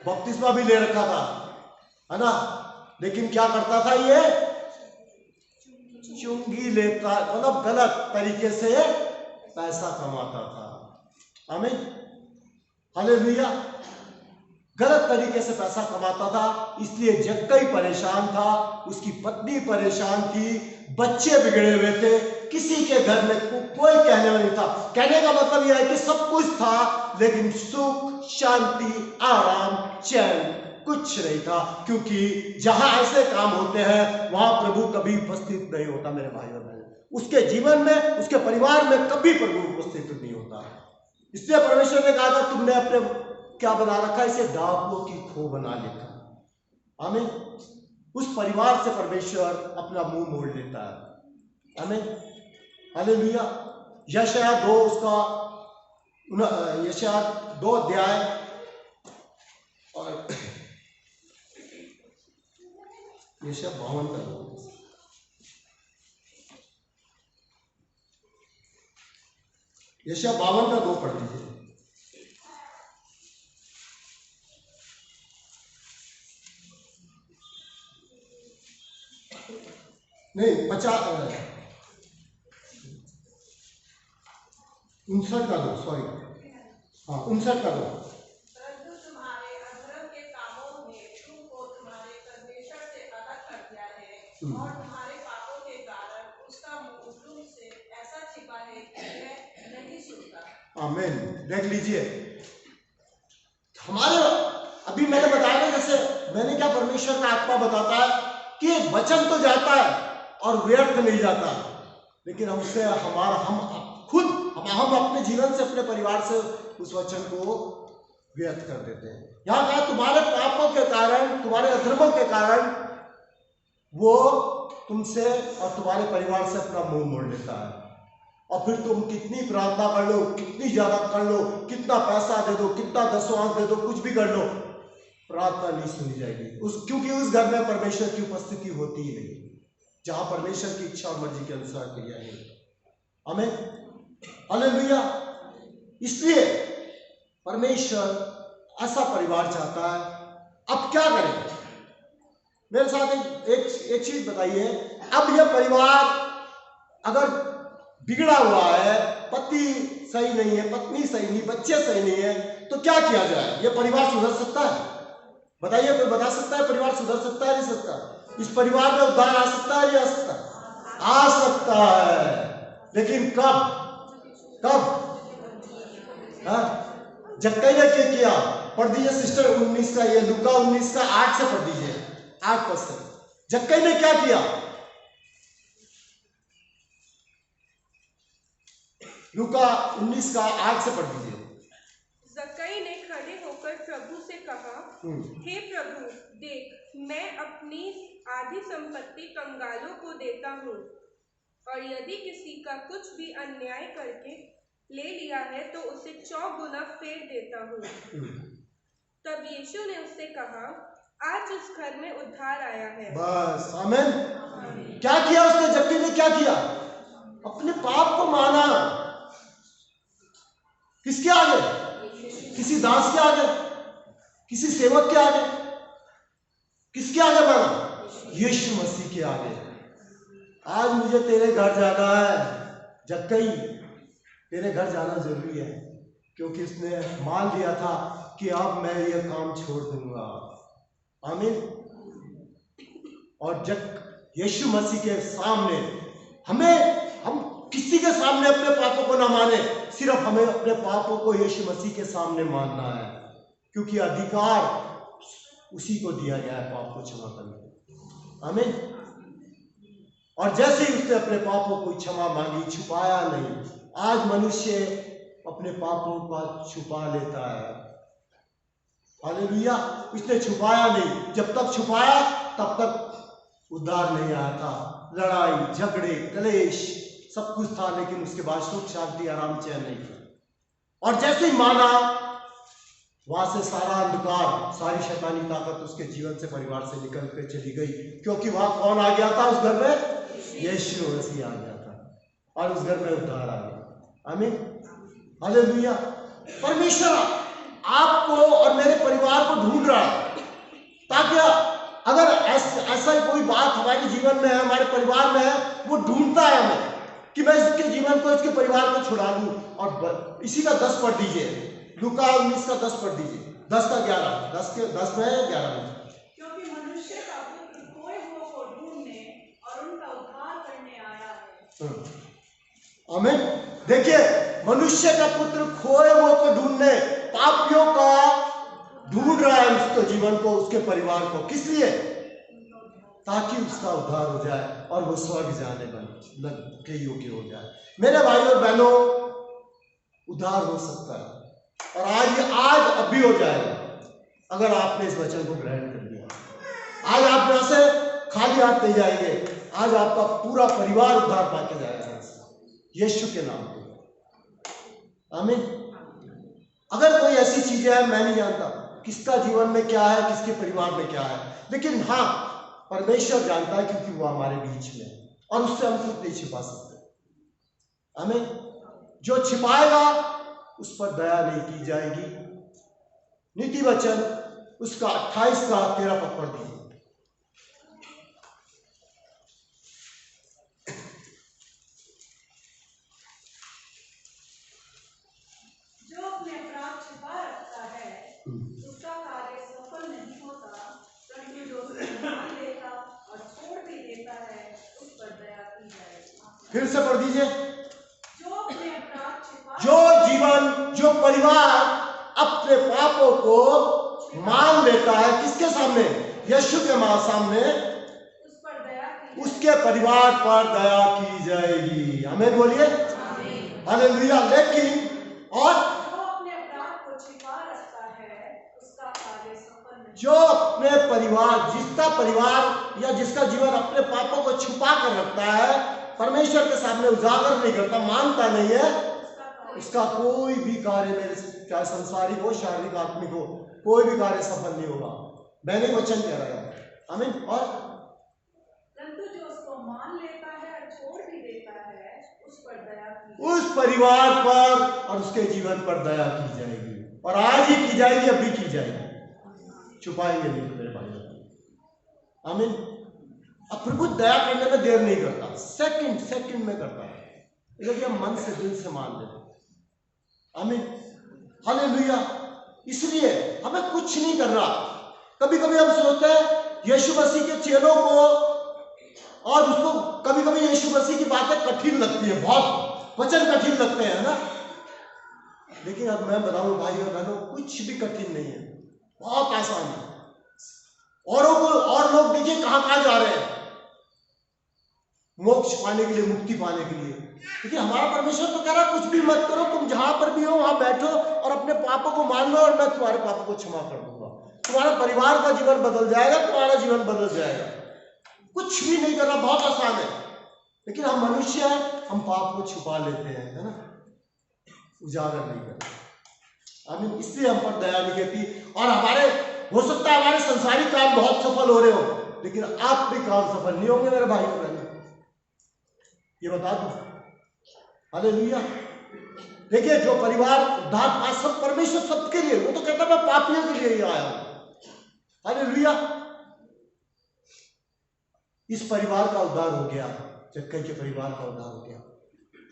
बपतिस्मा भी ले रखा था, है ना। लेकिन क्या करता था? ये चुंगी लेता, मतलब गलत तरीके से पैसा कमाता था। आमीन, हालेलुया। गलत तरीके से पैसा कमाता था, इसलिए जक्कई परेशान था, उसकी पत्नी परेशान थी, बच्चे बिगड़े हुए थे, किसी के घर में कोई कहने वाला नहीं था। कहने का मतलब यह है कि सब कुछ था, लेकिन सुख, शांति, आराम, चैन कुछ नहीं था। क्योंकि जहां ऐसे काम होते हैं वहां प्रभु कभी उपस्थित नहीं होता। मेरे भाई और बहन, उसके जीवन में, उसके परिवार में कभी प्रभु उपस्थित नहीं होता। इसलिए परमेश्वर ने कहा था, तुमने अपने क्या बना रखा? इसे डाकुओं की खो बना लेता। आमीन। उस परिवार से परमेश्वर अपना मुंह मोड़ लेता है। आमीन, हालेलुया। यशायाह 2 उसका यशायाह 2 अध्याय और यशायाह 52 का 2, यशायाह 52 का 2 पढ़ लीजिए। नहीं 59 का 2, सॉरी, हाँ 59 का 2। परंतु तुम्हारे अधर्म के कामों ने तुमको तुम्हारे परमेश्वर से अलग कर दिया है, और तुम्हारे पापों के कारण उसका मुंह तुमसे ऐसा छिपा है कि वह नहीं सुनता। आमीन। देख लीजिए, हमारे अभी मैंने बताया ना, जैसे मैंने क्या, परमेश्वर का आत्मा बताता है कि वचन तो जाता है और व्यर्थ नहीं जाता, लेकिन हमसे हम अपने जीवन से, अपने परिवार से उस वचन को व्यर्थ कर देते हैं। यहां कहा तुम्हारे पापों के कारण, तुम्हारे अधर्मों के कारण वो तुमसे और तुम्हारे परिवार से अपना मुंह मोड़ लेता है। और फिर तुम कितनी प्रार्थना कर लो, कितनी ज्यादा कर लो, कितना पैसा दे दो, कितना दशवांश दे दो, कुछ भी कर लो, प्रार्थना नहीं सुनी जाएगी। क्योंकि उस घर में परमेश्वर की उपस्थिति होती ही नहीं, जहां परमेश्वर की इच्छा और मर्जी के अनुसार क्रिया है। आमीन, हालेलुया। इसलिए परमेश्वर ऐसा परिवार चाहता है। अब क्या करें? मेरे साथ एक चीज बताइए। अब यह परिवार अगर बिगड़ा हुआ है, पति सही नहीं है, पत्नी सही नहीं, बच्चे सही नहीं है, तो क्या किया जाए? यह परिवार सुधर सकता है? बताइए, कोई बता सकता है परिवार सुधर सकता है, नहीं सकता? इस परिवार में उद्धार आ सकता है, नहीं आ सकता? आ सकता है, लेकिन कब? जक्कई ने क्या किया? पढ़ दीजिए सिस्टर 19 का, ये लूका 19 का 8 से पढ़ दीजिए, 8 पद से। जक्कई ने क्या किया? लूका 19 का 8 से पढ़ दीजिए। जक्कई ने खड़े होकर प्रभु से कहा, हे प्रभु, देख, मैं अपनी आधी संपत्ति कंगालों को देता हूँ, और यदि किसी का कुछ भी अन्याय करके ले लिया है तो उसे 4 गुना फेर देता हूँ। तब यीशु ने उससे कहा, आज उस घर में उद्धार आया है। बस, आमीन। क्या किया उसने? जक्कई ने क्या किया? अपने पाप को माना। किसके आगे? किसी दास के आगे? किसी सेवक के आगे, किसके आगे माना? यीशु मसीह के आगे। आज मुझे तेरे घर जाना है, जक्कई तेरे घर जाना जरूरी है, क्योंकि उसने मान लिया था कि अब मैं ये काम छोड़ दूंगा। आमीन। और जब यीशु मसीह के सामने हम किसी के सामने अपने पापों को ना माने, सिर्फ हमें अपने पापों को यीशु मसीह के सामने मानना है, क्योंकि अधिकार उसी को दिया गया है पाप को क्षमा करने। आमीन। और जैसे ही उसने अपने पापों को क्षमा मांगी, छुपाया नहीं। आज मनुष्य अपने पापों का छुपा लेता है। हालेलुया। उसने छुपाया नहीं। जब तक छुपाया तब तक उद्धार नहीं आया था। लड़ाई झगड़े कलेश सब कुछ था, लेकिन उसके बाद सुख शांति आराम चैन नहीं था। और जैसे ही माना, वहां से सारा अंधकार, सारी शैतानी ताकत उसके जीवन से, परिवार से निकल के चली गई, क्योंकि वहां कौन आ गया था? उस घर में यीशु मसीह आ गया था, और उस घर में उद्धार आ गया। आमीन। हालेलुया। परमेश्वर आपको और मेरे परिवार को ढूंढ रहा है, ताकि अगर ऐसा कोई बात हमारे जीवन में है, हमारे परिवार में है, वो ढूंढता है हमें कि मैं इसके जीवन को, इसके परिवार को छुड़ा दूं। और इसी का 10 पढ़ दीजिए, लूका 19 का 10 पढ़ दीजिए, 10 का 11, 10 में 11 में। क्योंकि मनुष्य का पुत्र खोए हुओं को ढूंढने और उनका उद्धार करने आया है। आमीन। देखिए, मनुष्य का पुत्र खोए हुओं को ढूंढने, पापियों का ढूंढ रहा है उसके जीवन को, उसके परिवार को। किस लिए? ताकि उसका उद्धार हो जाए और वो स्वर्ग जाने के योग्य हो जाए। मेरे भाई और बहनों, उद्धार हो सकता है, और आज अभी हो जाएगा, अगर आपने इस वचन को ग्रहण कर लिया। आज आप यहां से खाली हाथ नहीं जाएंगे। आज आपका पूरा परिवार उद्धार पाके जाएगा यीशु के नाम पे। आमीन। अगर कोई ऐसी चीजें हैं, मैं नहीं जानता किसका जीवन में क्या है, किसके परिवार में क्या है, लेकिन हाँ, परमेश्वर जानता है, क्योंकि वो हमारे बीच में है और उससे हम कुछ नहीं छिपा सकते। आमीन। जो छिपाएगा उस पर दया नहीं की जाएगी। नीति वचन उसका 28 का 13 पद पढ़ दीजिए। जो अपने अपराध छिपा रखता है उसका कार्य सफल नहीं होता, परंतु जो उसे मान लेता और छोड़ भी देता है उस पर दया की जाएगी। फिर से पढ़ दीजिए। जो अपने अपराध छिपा, जो जीवन, जो परिवार अपने पापों को मान लेता है, किसके सामने? यीशु के सामने, उस पर दया की, उसके परिवार पर दया की जाएगी। आमीन बोलिए। हालेलुया। लेकिन और जो अपने अपराध को छिपा रखता है उसका कार्य सफल नहीं। जो अपने परिवार, जिसका परिवार या जिसका जीवन अपने पापों को छुपा कर रखता है, परमेश्वर के सामने उजागर नहीं करता, मानता नहीं है, उसका कोई भी कार्य, मेरे चाहे संसारिक हो, शारीरिक, आत्मिक हो, कोई भी कार्य सफल नहीं होगा। मैंने वचन कह रहा हूं। आमीन। और परंतु जो उसको मान लेता है और छोड़ भी देता है उस पर दया की, उस परिवार पर और उसके जीवन पर दया की जाएगी, और आज ही की जाएगी, अभी की जाएगी, छुपाएंगे नहीं तो मेरे भाई। आमीन। अब प्रभु दया करने में देर नहीं करता, सेकंड में करता है, यदि हम मन से, दिल से मान लें। आमीन। हालेलुया। इसलिए हमें कुछ नहीं करना। कभी कभी हम सोचते हैं यीशु मसीह के चेलों को, और उसको कभी कभी यीशु मसीह की बातें कठिन लगती है, बहुत वचन कठिन लगते हैं ना, लेकिन अब मैं बताऊं भाई और बहनों, कुछ भी कठिन नहीं है, बहुत आसान है। औरों को, और लोग देखिए कहां कहां जा रहे हैं मोक्ष पाने के लिए, मुक्ति पाने के लिए, क्योंकि हमारा परमेश्वर तो कह रहा है कुछ भी मत करो, तुम जहां पर भी हो वहां बैठो और अपने पापों को मान लो, और मैं तुम्हारे पापों को क्षमा कर दूंगा। तुम्हारा परिवार का जीवन बदल जाएगा, तुम्हारा जीवन बदल जाएगा। कुछ भी नहीं करना, बहुत आसान है, लेकिन हम मनुष्य हैं, हम पाप को छुपा लेते हैं, है ना, उजागर नहीं करते। आमीन। इसलिए हम पर दया नहीं कहती, और हमारे, हो सकता है हमारे संसारिक काम बहुत सफल हो रहे हो, लेकिन आप भी काम सफल नहीं होंगे मेरे भाई और बहन, ये बता दूं। हालेलुया। देखिए, जो परिवार उद्धार, सब परमेश्वर सबके लिए, वो तो कहता है मैं पापियों के लिए ही आया हूं। हालेलुया। इस परिवार का उद्धार हो गया, जक्कई के परिवार का उद्धार हो गया,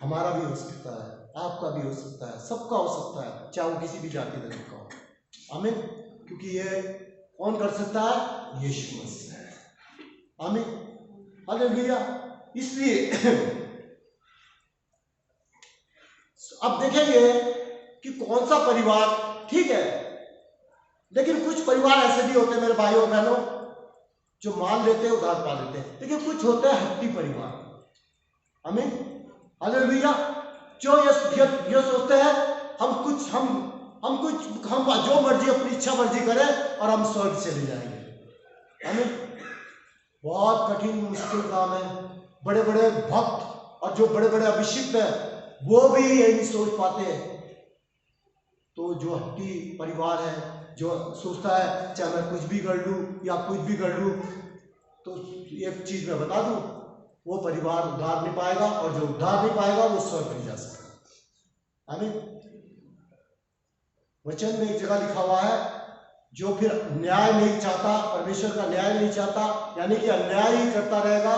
हमारा भी हो सकता है, आपका भी हो सकता है, सबका हो सकता है, चाहे वो किसी भी जाति धर्म का हो। आमीन। क्योंकि ये कौन कर सकता है? यीशु मसीह। आमीन, हालेलुया। इसलिए अब देखेंगे कि कौन सा परिवार ठीक है, लेकिन कुछ परिवार ऐसे भी होते हैं मेरे भाइयों और बहनों, जो मान लेते हैं, उधार पा लेते हैं, लेकिन कुछ होते हैं हट्टी परिवार। आमीन, हालेलुया। जो ये सोचते हैं हम जो मर्जी अपनी इच्छा मर्जी करें और हम स्वर्ग चले जाएंगे। आमीन। बहुत कठिन मुश्किल काम है। बड़े बड़े भक्त और जो बड़े बड़े अभिषिक्त हैं वो भी यही नहीं सोच पाते हैं। तो जो हट्टी परिवार है, जो सोचता है चाहे मैं कुछ भी कर लूं या कुछ भी कर लूं, तो एक चीज मैं बता दूं, वो परिवार उद्धार नहीं पाएगा, और जो उद्धार नहीं पाएगा वो स्वर्ग नहीं जा सकता। आमीन। वचन में एक जगह लिखा हुआ है, जो फिर न्याय नहीं चाहता, परमेश्वर का न्याय नहीं चाहता, यानी कि अन्याय ही करता रहेगा,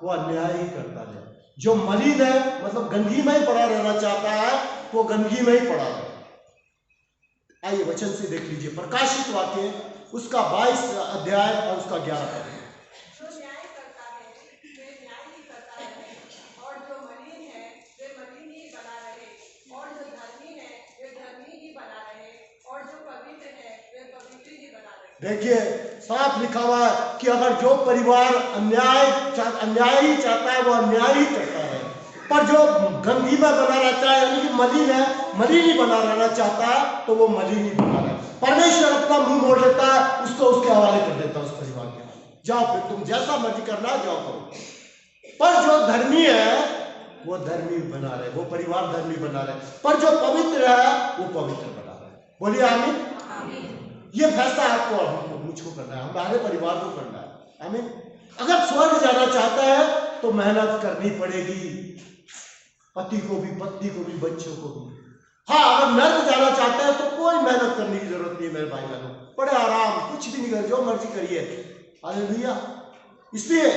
वो अन्याय ही करता रहेगा। जो मलिन है, मतलब गंदगी में ही पड़ा रहना चाहता है, वो गंदगी में ही पड़ा रहेगा। आइए वचन से देख लीजिए, प्रकाशित वाक्य उसका 22 अध्याय और उसका 11 पद। जो न्याय करता है वे न्याय ही करता रहे, और जो मलिन है वे मलिन ही बना रहे, और जो धर्मी है वे धर्मी ही बना रहे, और जो पवित्र है वे पवित्र ही बना रहे। देखिए साफ लिखा हुआ है कि अगर जो परिवार अन्याय ही चाहता है वो अन्याय ही करता है, पर जो गंदगी में बना रहता है, यानी कि मलिन है, मलिन ही बना रहना चाहता है, तो वो मलिन ही बना रहा है। परमेश्वर अपना मुंह मोड़ लेता है, उसको उसके हवाले कर देता है, उस परिवार के हवाले। जाओ फिर तुम जैसा मर्जी करना है जाओ करो। पर जो धर्मी है वो धर्मी बना रहे, वो परिवार धर्मी बना रहे, पर जो पवित्र है वो पवित्र बना रहे। बोलिए आमीन। ये फैसला आपको और हमको, मुझको करना है, हमारे परिवार को करना है। आमीन। अगर स्वर्ग जाना चाहता है तो मेहनत करनी पड़ेगी, पति को भी, पत्नी को भी, बच्चों को भी। हाँ, अगर नर्क जाना चाहता है तो कोई मेहनत करने की जरूरत नहीं है मेरे भाई बहनों, बड़े आराम, कुछ भी नहीं कर, जो मर्जी करिए। हालेलुया। इसलिए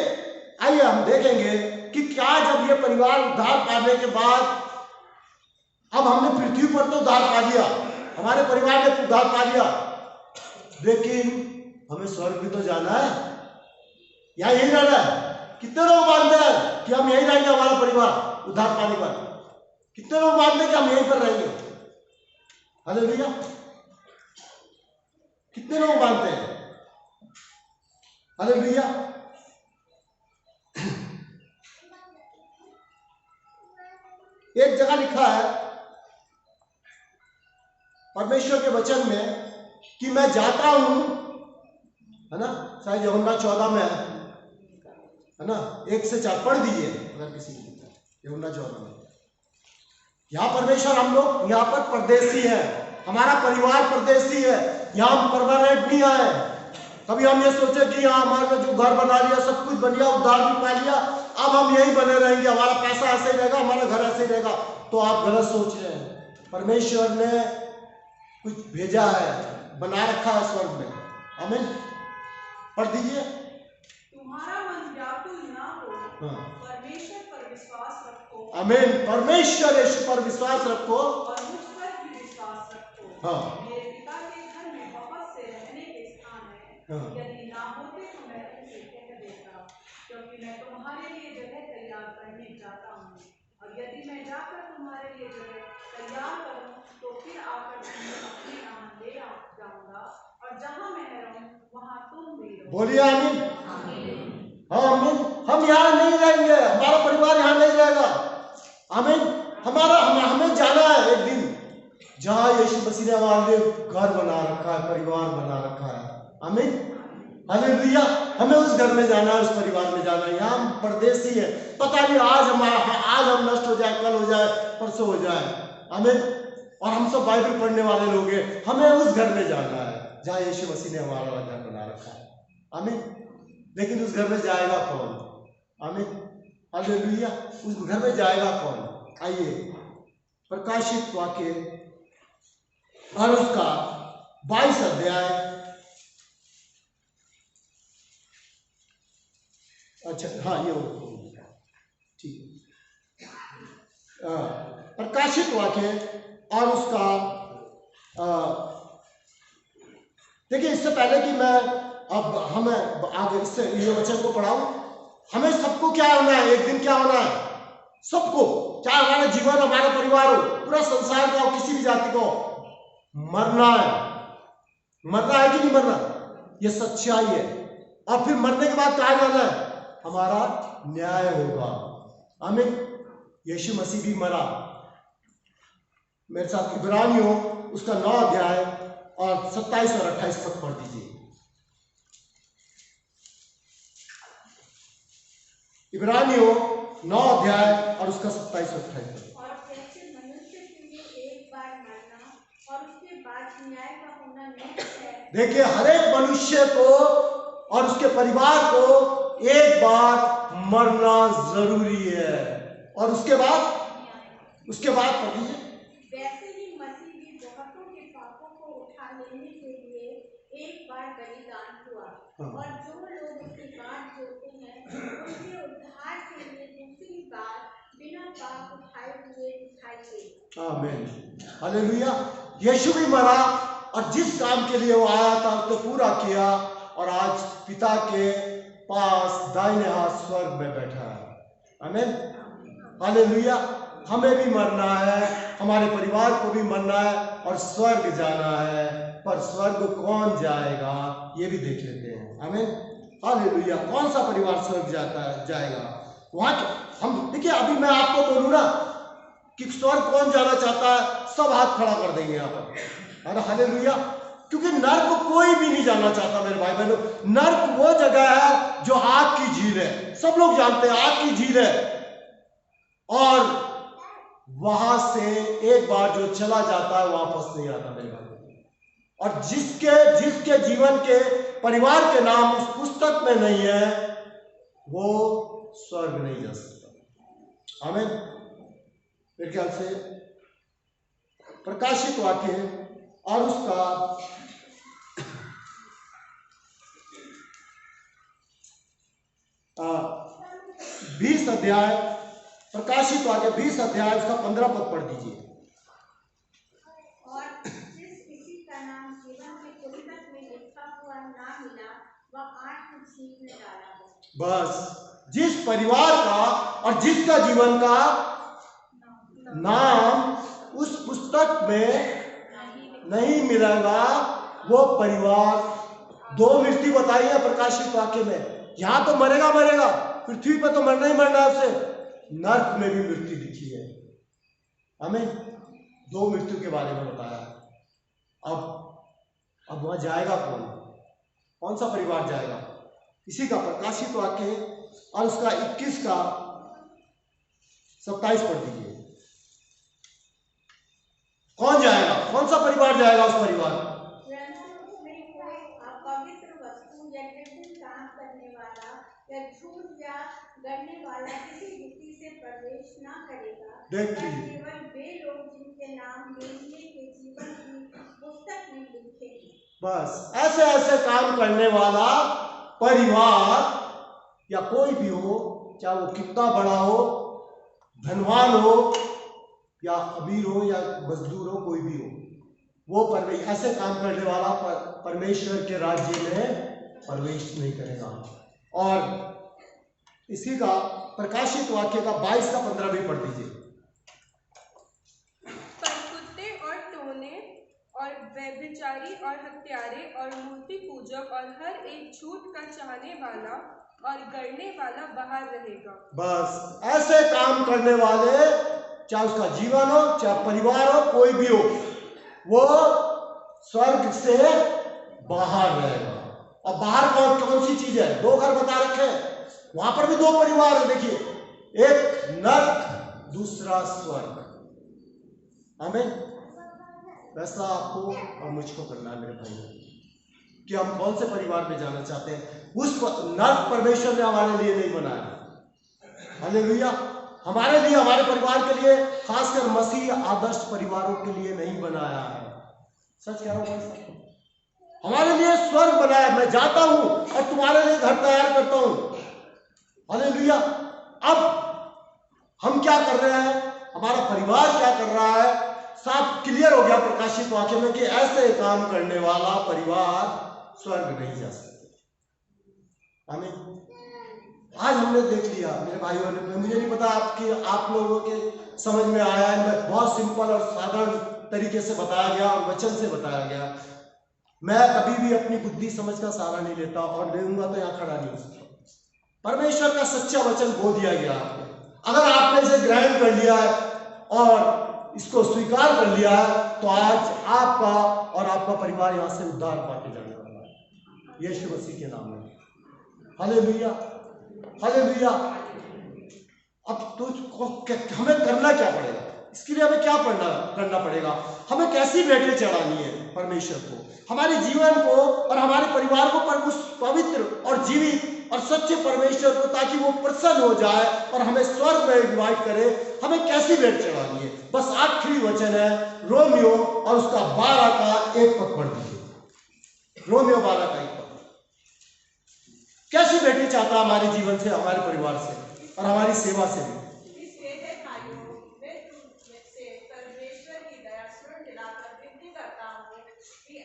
आइए हम देखेंगे कि क्या जब ये परिवार उद्धार पाने के बाद, अब हमने पृथ्वी पर तो उद्धार पा लिया, हमारे परिवार ने उद्धार पा लिया, लेकिन हमें स्वर्ग भी तो जाना है, या यही रहना है? कितने लोग मानते हैं कि हम यही रहेंगे, हमारा परिवार उद्धार पाने पर? कितने लोग मानते हैं कि हम यहीं पर रहेंगे? हालेलुया। कितने लोग मानते हैं? हालेलुया। एक जगह लिखा है परमेश्वर के वचन में कि मैं जाता हूं, है ना, शायद यूहन्ना 14 में है ना, 1 से 4 पढ़ दीजिए अगर किसी को, यूहन्ना 14 में। यहाँ परमेश्वर, हम लोग यहाँ पर परदेसी है, हमारा परिवार परदेसी है, यहाँ हम परमानेंट नहीं आए। कभी हम ये सोचे कि यहाँ हमारा जो घर बना लिया, सब कुछ बन गया, उद्धार भी पा लिया, अब हम यहीं बने रहेंगे, हमारा पैसा ऐसे ही रहेगा, हमारा घर ऐसे ही रहेगा, तो आप गलत सोच रहे हैं। परमेश्वर ने कुछ भेजा है, बना रखा है स्वर्ग में। आमीन। पढ़ दीजिए। तुम्हारा मन व्याकुल ना हो, हाँ। परमेश्वर पर विश्वास रखो। आमीन। परमेश्वर यीशु पर विश्वास रखो और मुझ पर भी विश्वास रखो। हाँ। मेरे पिता के घर में बहुत से रहने के स्थान हैं। हाँ। यदि ना होते तो मैं तुमसे कह देता, क्योंकि मैं तुम्हारे लिए जगह तैयार करने जाता हूँ। और यदि मैं जाकर तुम्हारे लिए जगह तैयार करूँ तो फिर आकर तुम्हें अपने यहाँ ले जाऊंगा, और जहाँ मैं रहूँ वहाँ तुम भी रहो। बोलिए आमीन। हाँ आमीन। हम यहाँ नहीं रहेंगे, हमारा परिवार यहाँ नहीं रहेगा। आमीन। हमें जाना है एक दिन जहाँ यीशु मसीह ने हमारे लिए घर बना रखा है, परिवार बना रखा है। आमीन। हालेलुया। हमें उस घर में जाना है, उस परिवार में जाना है। यहाँ हम परदेसी है, पता नहीं आज हम नष्ट हो जाए, कल हो जाए, परसों हो जाए। आमीन। और हम सब बाइबल पढ़ने वाले लोग हैं, हमें उस घर में जाना है जहाँ यीशु मसीह ने हमारा घर बना रखा है। आमीन। लेकिन उस घर में जाएगा कौन? आमीन। हालेलुया। उस घर में जाएगा कौन? आइए प्रकाशित वाक्य और उसका 22 अध्याय अच्छा हाँ ये ठीक है। प्रकाशित वाक्य और उसका देखिए, इससे पहले कि मैं अब हमें आगे इससे ये वचन को पढ़ाऊं, हमें सबको क्या होना है, एक दिन क्या होना है, सबको, चाहे हमारा जीवन हमारा परिवार हो, पूरा संसार का हो, किसी भी जाति को, मरना है। मरना है कि नहीं मरना, ये सच्चाई है। और फिर मरने के बाद कहाँ जाना है, हमारा न्याय होगा। आमीन। यीशु मसीह भी मरा। मेरे साथ इब्रानियों उसका 9 अध्याय और 27 और 28 पद पढ़ दीजिए। इब्रानियों 9 अध्याय और उसका 27 और 28 पद। और जैसे मनुष्य के लिए एक बार मरना और उसके बाद न्याय का होना नित्य है। देखिए, हर एक मनुष्य को और उसके परिवार को एक बार मरना जरूरी है, और उसके बाद पढ़ दीजिए। वैसे ही मसीह भी बहुतों के पापों को उठा लेने के लिए एक बार बलिदान हुआ, और जो लोग उसकी बात जोड़ते हैं उनके उद्धार के लिए दूसरी बार बिना पाप उठाए हुए दिखाई दे। आमीन, हालेलुया। यीशु भी मरा और जिस काम के लिए वो आया था उसको पूरा किया, और आज पिता के पास दाहिने हाथ स्वर्ग में बैठा है। आमीन, हालेलुया। हमें भी मरना है, हमारे परिवार को भी मरना है और स्वर्ग जाना है, पर स्वर्ग कौन जाएगा ये भी देख लेते हैं। आमीन, हालेलुया। कौन सा परिवार स्वर्ग जाएगा वहां। हम देखिए, अभी मैं आपको बोलूं ना कि स्वर्ग कौन जाना चाहता है, सब हाथ खड़ा कर देंगे यहाँ पर। अरे हालेलुया। क्योंकि नर्क कोई भी नहीं जाना चाहता मेरे भाई बहनों। नर्क वो जगह है जो आग की झील है, सब लोग जानते हैं आग की झील है, और वहां से एक बार जो चला जाता है वापस नहीं आता मेरे भाई। और जिसके जीवन के परिवार के नाम उस पुस्तक में नहीं है, वो स्वर्ग नहीं जा सकता। आमीन। मेरे ख्याल से प्रकाशित वाक्य और उसका 20 अध्याय, प्रकाशित वाक्य 20 अध्याय उसका 15 पद पढ़ दीजिए। और जिस किसी का नाम जीवन के पुस्तक में लिखा हुआ ना मिला, वह आग की झील में डाला गया। बस जिस परिवार का और जिसका जीवन का नाम उस पुस्तक में नहीं मिलेगा, वो परिवार, 2 मृत्यु बताई है प्रकाशित वाक्य में। यहां तो मरेगा, पृथ्वी पर तो मरना ही मरना है उसे, नर्क में भी मृत्यु लिखी है। हमें 2 मृत्यु के बारे में बताया। अब वहां जाएगा कौन सा परिवार जाएगा, इसी का प्रकाशित वाक्य और उसका 21 का 27 पढ़ दीजिए। कौन जाएगा, कौन सा परिवार जाएगा उस परिवार में? में कोई अपवित्र वस्तु या निर्दोष काम करने वाला या झूठ या गढ़ने वाला किसी युक्ति से प्रवेश न करेगा, पर केवल वे लोग जिनके नाम मेमने के जीवन की पुस्तक में लिखे हैं। बस ऐसे काम करने वाला परिवार या कोई भी हो, चाहे वो कितना बड़ा हो, धनवान हो या अमीर हो या मजदूर हो, कोई भी हो, वो ऐसे काम करने वाला परमेश्वर के राज्य में प्रवेश नहीं करेगा। और इसी का प्रकाशित वाक्य का 22 का 15 भी पढ़ दीजिए। पर कुत्ते और टोने और व्यभिचारी और हत्यारे और मूर्ति पूजक और हर एक झूठ का चाहने वाला और गढ़ने वाला बाहर रहेगा। बस ऐसे काम करने वाले, चाहे उसका जीवन हो, चाहे परिवार हो, कोई भी हो, वो स्वर्ग से बाहर रहेगा। और बाहर कौन सी चीज है? 2 घर बता रखे हैं, वहां पर भी 2 परिवार है। देखिए, एक नर्क, दूसरा स्वर्ग। हमें वैसा आपको और मुझको करना है मेरे भाई, कि हम कौन से परिवार में जाना चाहते हैं। उस नर्क परमेश्वर ने हमारे लिए नहीं बनाया। हालेलुया। हमारे लिए, हमारे परिवार के लिए, खासकर मसीह आदर्श परिवारों के लिए नहीं बनाया है। सच कह रहा हूं भाई साहब, हमारे लिए स्वर्ग बनाया। मैं जाता हूं और तुम्हारे लिए घर तैयार करता हूं। हालेलुया। अब हम क्या कर रहे हैं, हमारा परिवार क्या कर रहा है, साफ क्लियर हो गया प्रकाशित वाक्य में कि ऐसे काम करने वाला परिवार स्वर्ग नहीं जा सकते। आमीन। आज हमने देख लिया मेरे भाइयों ने, मुझे नहीं पता आप लोगों के समझ में आया है, बहुत सिंपल और साधारण तरीके से बताया गया और वचन से बताया गया। मैं कभी भी अपनी बुद्धि समझ का सहारा नहीं लेता, और लेऊंगा तो यहाँ खड़ा नहीं हो सकता। परमेश्वर का सच्चा वचन बो दिया गया आपको। अगर आपने इसे ग्रहण कर लिया है और इसको स्वीकार कर लिया है, तो आज आपका और आपका परिवार यहाँ से उद्धार पाके जाने वाला है यीशु मसीह के नाम में। Hallelujah, hallelujah. अब तुझको हमें करना क्या पड़ेगा, इसके लिए हमें क्या करना पड़ेगा, हमें कैसी भेंटें चढ़ानी है परमेश्वर को, हमारे जीवन को और हमारे परिवार को पर उस पवित्र और जीवित और सच्चे परमेश्वर को, ताकि वो प्रसन्न हो जाए और हमें स्वर्ग में इनवाइट करे। हमें कैसी भेंट चढ़ानी है, बस आखिरी वचन है रोमियो और उसका 12 का 1 पद पढ़ दीजिए। रोमियो 12 का 1 पद। कैसी भेंटें चाहता है हमारे जीवन से, हमारे परिवार से और हमारी सेवा से भी।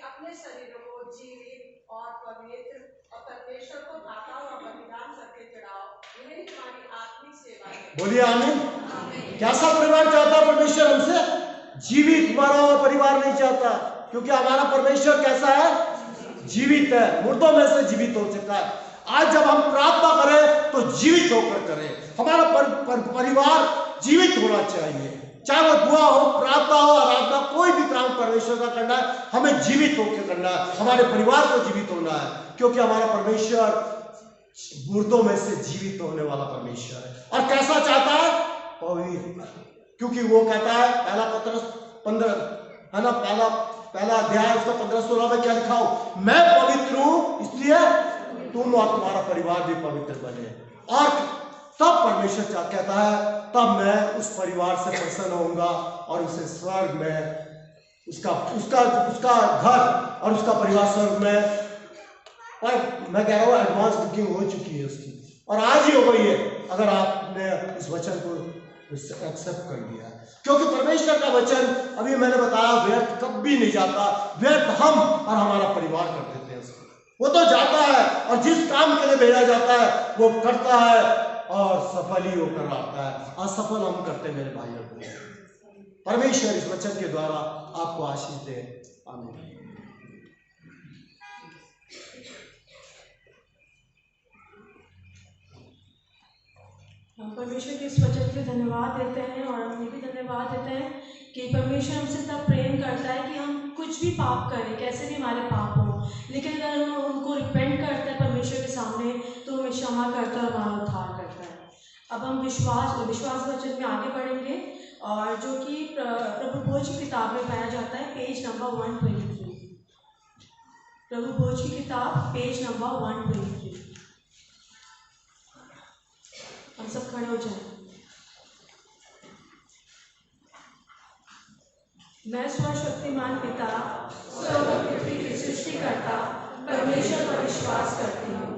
अपने शरीरों को जीवित और पवित्र और परमेश्वर को भाता हुआ बलिदान करके चढ़ाओ, यही तुम्हारी आत्मिक सेवा है। बोलिए आमीन। कैसा परिवार चाहता है परमेश्वर हमसे? जीवित मरा हुआ परिवार नहीं चाहता, क्योंकि हमारा परमेश्वर कैसा है? जीवित है, मुर्दों में से जीवित हो चुका है। आज जब हम प्रार्थना करें तो जीवित होकर करें। हमारा परिवार जीवित होना चाहिए, चाहे वो दुआ हो, प्रार्थना हो, आराधना, कोई भी काम परमेश्वर का करना है, हमें जीवित होकर करना है, हमारे परिवार को जीवित होना है, क्योंकि हमारा परमेश्वर मुर्दों में से जीवित होने वाला परमेश्वर है। और कैसा चाहता है? पवित्र। क्योंकि वो कहता है, पहला पत्रस 15 है ना, पहला अध्याय उसका 15-16 में क्या लिखा हो, मैं पवित्र हूं इसलिए तुम और तुम्हारा परिवार भी पवित्र बने। और तब परमेश्वर क्या कहता है, तब मैं उस परिवार से प्रसन्न होऊंगा और उसे स्वर्ग में उसका घर और उसका परिवार स्वर्ग में, और मैं कह रहा हूँ एडवांस बुकिंग हो चुकी है उसकी, और आज ही हो गई है अगर आपने इस वचन को एक्सेप्ट कर लिया है। क्योंकि परमेश्वर का वचन, अभी मैंने बताया, व्यर्थ कभी नहीं जाता। व्यर्थ हम और हमारा परिवार कर देते हैं उसको। वो तो जाता है और जिस काम के लिए भेजा जाता है वो करता है और सफल ही होकर आता है। असफल हम करते मेरे भाइयों को। परमेश्वर इस वचन के द्वारा आपको आशीष दे। आमीन। हम परमेश्वर के इस वचन के लिए धन्यवाद देते हैं, और हम ये भी धन्यवाद देते हैं कि परमेश्वर हमसे तब प्रेम करता है कि हम कुछ भी पाप करें, कैसे भी हमारे पाप हो, लेकिन अगर हम उनको रिपेंट करते हैं परमेश्वर के सामने, तो हमें क्षमा करता है और हमारा उद्धार करता है। अब हम विश्वास वचन में आगे बढ़ेंगे, और जो कि प्रभु भोज की किताब में पाया जाता है, पेज नंबर 123। प्रभु भोज की किताब, पेज नंबर 123। हम सब खड़े हो जाएं। मैं सर्वशक्तिमान पिता, स्वर्ग और पृथ्वी के सृष्टिकर्ता परमेश्वर पर विश्वास करती हूँ।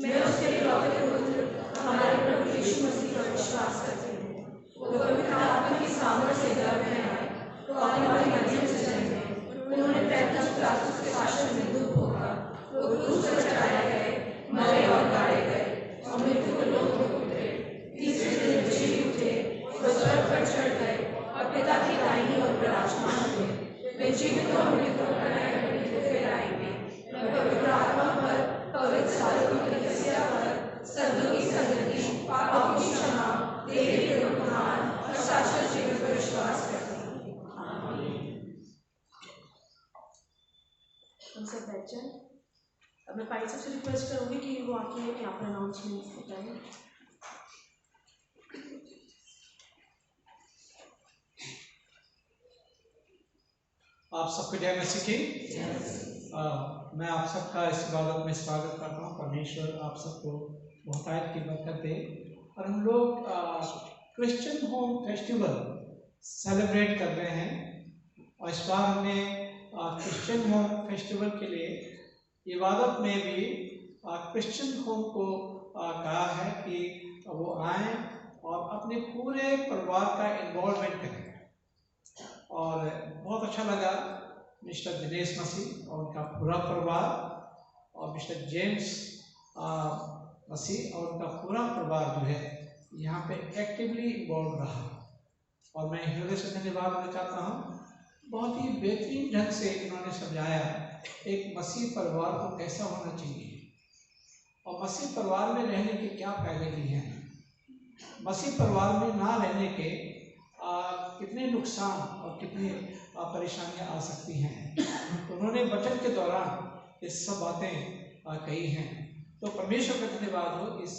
मैं उसके पवित्र पुत्र हमारे प्रभु यीशु मसीह पर विश्वास करती हूँ। वो पवित्र आत्मा की सामर्थ्य से गर्भ में आए, तो हमारे मध्यम से जन्मे। उन्होंने पैतृक पिलातुस के शासन में दुख भोगा, वो क्रूस पर चढ़ाए गए, मरे और गाड़े गए, और मृत्यु को लोक में उतरे। तीसरे दिन जी उठे, वो स्वर्ग पर चढ़ गए और पिता की दाहिनी ओर विराजमान हुए। वे जीवित और मृतकों को न्याय करने के लिए फिर आएंगे। मैं पवित्र आत्मा पर, पवित्र साधकों की कलीसिया पर, सद्गुण की संगति, पापों की क्षमा, देह के पुनरुत्थान और शाश्वत जीवन पर विश्वास करती हूँ। आमीन। हम सब बैठ जाएं। अब मैं भाई से रिक्वेस्ट करूंगी कि वो आके यहाँ पर अनाउंसमेंट बताएं। आप सबको जय मसीह की। मैं आप सबका इस इबादत में स्वागत करता हूँ। परमेश्वर आप सबको बहुतायत की बरकत दे। और हम लोग क्रिश्चियन होम फेस्टिवल सेलिब्रेट कर रहे हैं, और इस बार हमने क्रिश्चियन होम फेस्टिवल के लिए इबादत में भी क्रिश्चियन होम को कहा है कि वो आए और अपने पूरे परिवार का इन्वॉल्वमेंट करें। और बहुत अच्छा लगा मिस्टर दिनेश मसीह और उनका पूरा परिवार और मिस्टर जेम्स मसीह और उनका पूरा परिवार जो है यहाँ पे एक्टिवली इन्वॉल्व रहा। और मैं हृदय से धन्यवाद देना चाहता हूँ। बहुत ही बेहतरीन ढंग से इन्होंने समझाया एक मसीह परिवार को कैसा होना चाहिए और मसीह परिवार में रहने के क्या फायदे भी हैं, मसीह परिवार में ना रहने के कितने नुकसान और कितनी परेशानियां आ सकती हैं। तो उन्होंने वचन के दौरान ये सब बातें कही हैं। तो परमेश्वर का धन्यवाद हो इस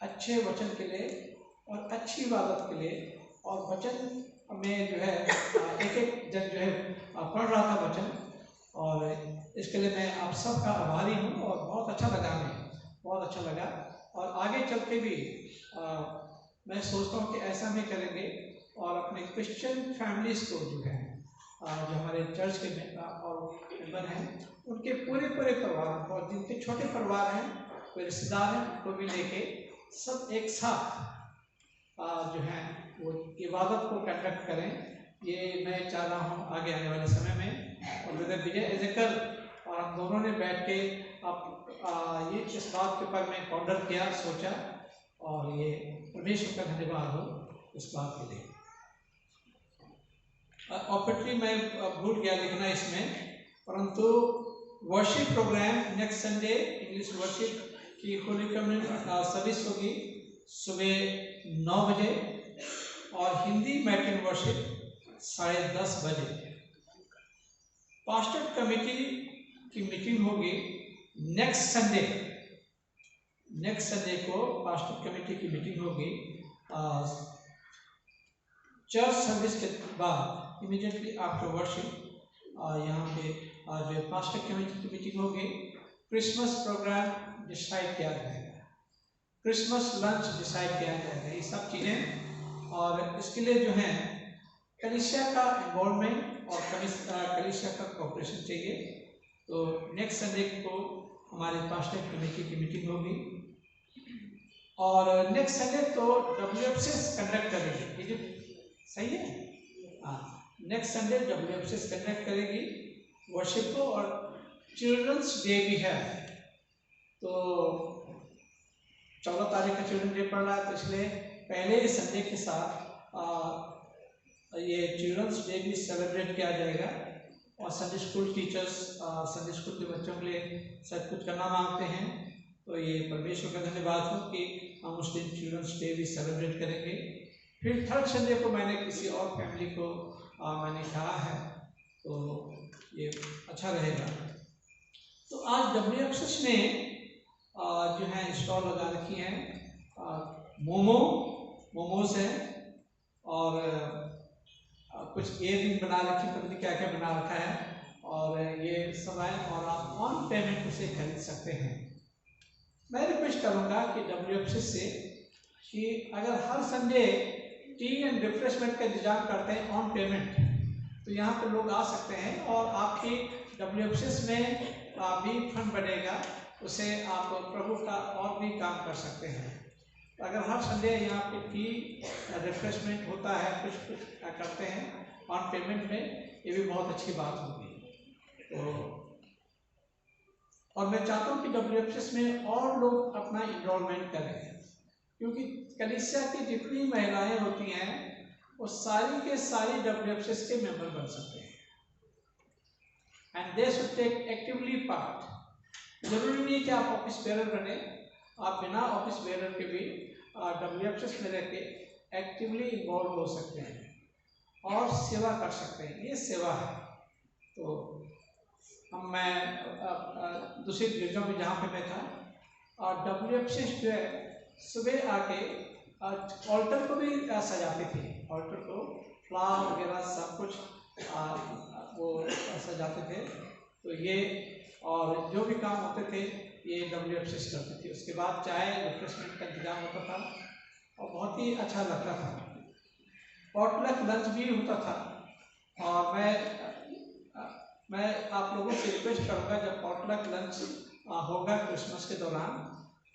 अच्छे वचन के लिए और अच्छी इबादत के लिए। और वचन में जो है एक जन जो है पढ़ रहा था वचन, और इसके लिए मैं आप सबका आभारी हूँ और बहुत अच्छा लगा, हमें बहुत अच्छा लगा। और आगे चल के भी मैं सोचता हूँ कि ऐसा भी करेंगे और अपने क्रिश्चियन फैमिलीज को जो है जो हमारे चर्च के मेंबर हैं उनके पूरे परिवार और जिनके छोटे परिवार हैं, कोई रिश्तेदार हैं, उनको भी लेके सब एक साथ जो है वो इबादत को कंडक्ट करें। ये मैं चाह रहा हूँ आगे आने वाले समय में। और ब्रदर विजय एजेकर और हम दोनों ने बैठ के ये इस बात के ऊपर मैं पॉन्डर किया, सोचा, और ये परमेश्वर का धन्यवाद हो इस बात के लिए। ऑपरेटली मैं भूल गया लिखना इसमें, परंतु worship programme next Sunday English worship की होली कम्युनियन सर्विस होगी सुबह 9 बजे और हिंदी मैटिन वर्शिप 10:30 बजे। पास्टर कमेटी की मीटिंग होगी नेक्स्ट संडे को पास्टर कमेटी की मीटिंग होगी चर्च सर्विस के बाद इमीडिएटली आफ्टर वर्शिप। यहाँ पे जो पास्टर कमेटी की मीटिंग होगी। क्रिसमस प्रोग्राम डिसाइड किया जाएगा, क्रिसमस लंच डिसाइड किया जाएगा, ये सब चीज़ें। और इसके लिए जो है कलीसिया का इन्वॉल्वमेंट और कलीसिया का कोऑपरेशन चाहिए। तो नेक्स्ट संडे को हमारी पास्टर कमेटी की मीटिंग होगी और नेक्स्ट संडे तो WFCS कंडक्ट करेगी, ये जो सही है। हाँ, नेक्स्ट संडे WFCS कंडक्ट करेगी वर्शिप को। और चिल्ड्रंस डे भी है, तो 14 तारीख का चिल्ड्रन डे पड़ रहा है, तो इसलिए पहले ही संडे के साथ ये चिल्ड्रंस डे भी सेलिब्रेट किया जाएगा। और Sunday school teachers Sunday school के बच्चों के लिए सब कुछ करना मांगते हैं, तो ये परमेश्वर का धन्यवाद हो कि हम उस दिन चिल्ड्रंस डे भी सेलिब्रेट करेंगे। फिर थर्ड संडे को मैंने किसी और फैमिली को मैंने कहा है, तो ये अच्छा रहेगा। तो आज WFCS ने जो है स्टॉल लगा रखी हैं, मोमोज हैं और कुछ इयररिंग बना रखी, पता नहीं क्या क्या बना रखा है, और ये सब है और आप ऑन पेमेंट उसे खरीद सकते हैं। मैं रिक्वेस्ट करूँगा कि WFCS से कि अगर हर संडे टी एंड रिफ्रेशमेंट का इंतजाम करते हैं ऑन पेमेंट, तो यहाँ पे लोग आ सकते हैं और आपकी WFCS में भी फंड बनेगा, उसे आप प्रभु का और भी काम कर सकते हैं। अगर हर संडे यहाँ पे टी रिफ्रेशमेंट होता है, कुछ करते हैं ऑन पेमेंट में, ये भी बहुत अच्छी बात होगी। तो और मैं चाहता हूँ कि WFCS में और लोग अपना इन्वॉल्वमेंट करें, क्योंकि कलीसिया की जितनी महिलाएं होती हैं वो सारी के सारी WFCS के मेंबर बन सकते हैं and they should take actively part. जरूरी नहीं कि आप ऑफिस बेरर बने, आप बिना ऑफिस बेरर के भी WFCS में रह के एक्टिवली इन्वॉल्व हो सकते हैं और सेवा कर सकते हैं, ये सेवा है। तो मैं दूसरी गिरजों में जहाँ पे मैं था और WFCS जो है सुबह आके ऑल्टर को भी सजाते थे, ऑल्टर को फ्लावर वगैरह सब कुछ वो सजाते थे। तो ये और जो भी काम होते थे ये WFCS करते थे। उसके बाद चाय रिफ्रेशमेंट का इंतजाम होता था और बहुत ही अच्छा लगता था। पॉटलक लंच भी होता था और मैं आप लोगों से रिक्वेस्ट करूँगा जब पॉटलक लंच होगा क्रिसमस के दौरान,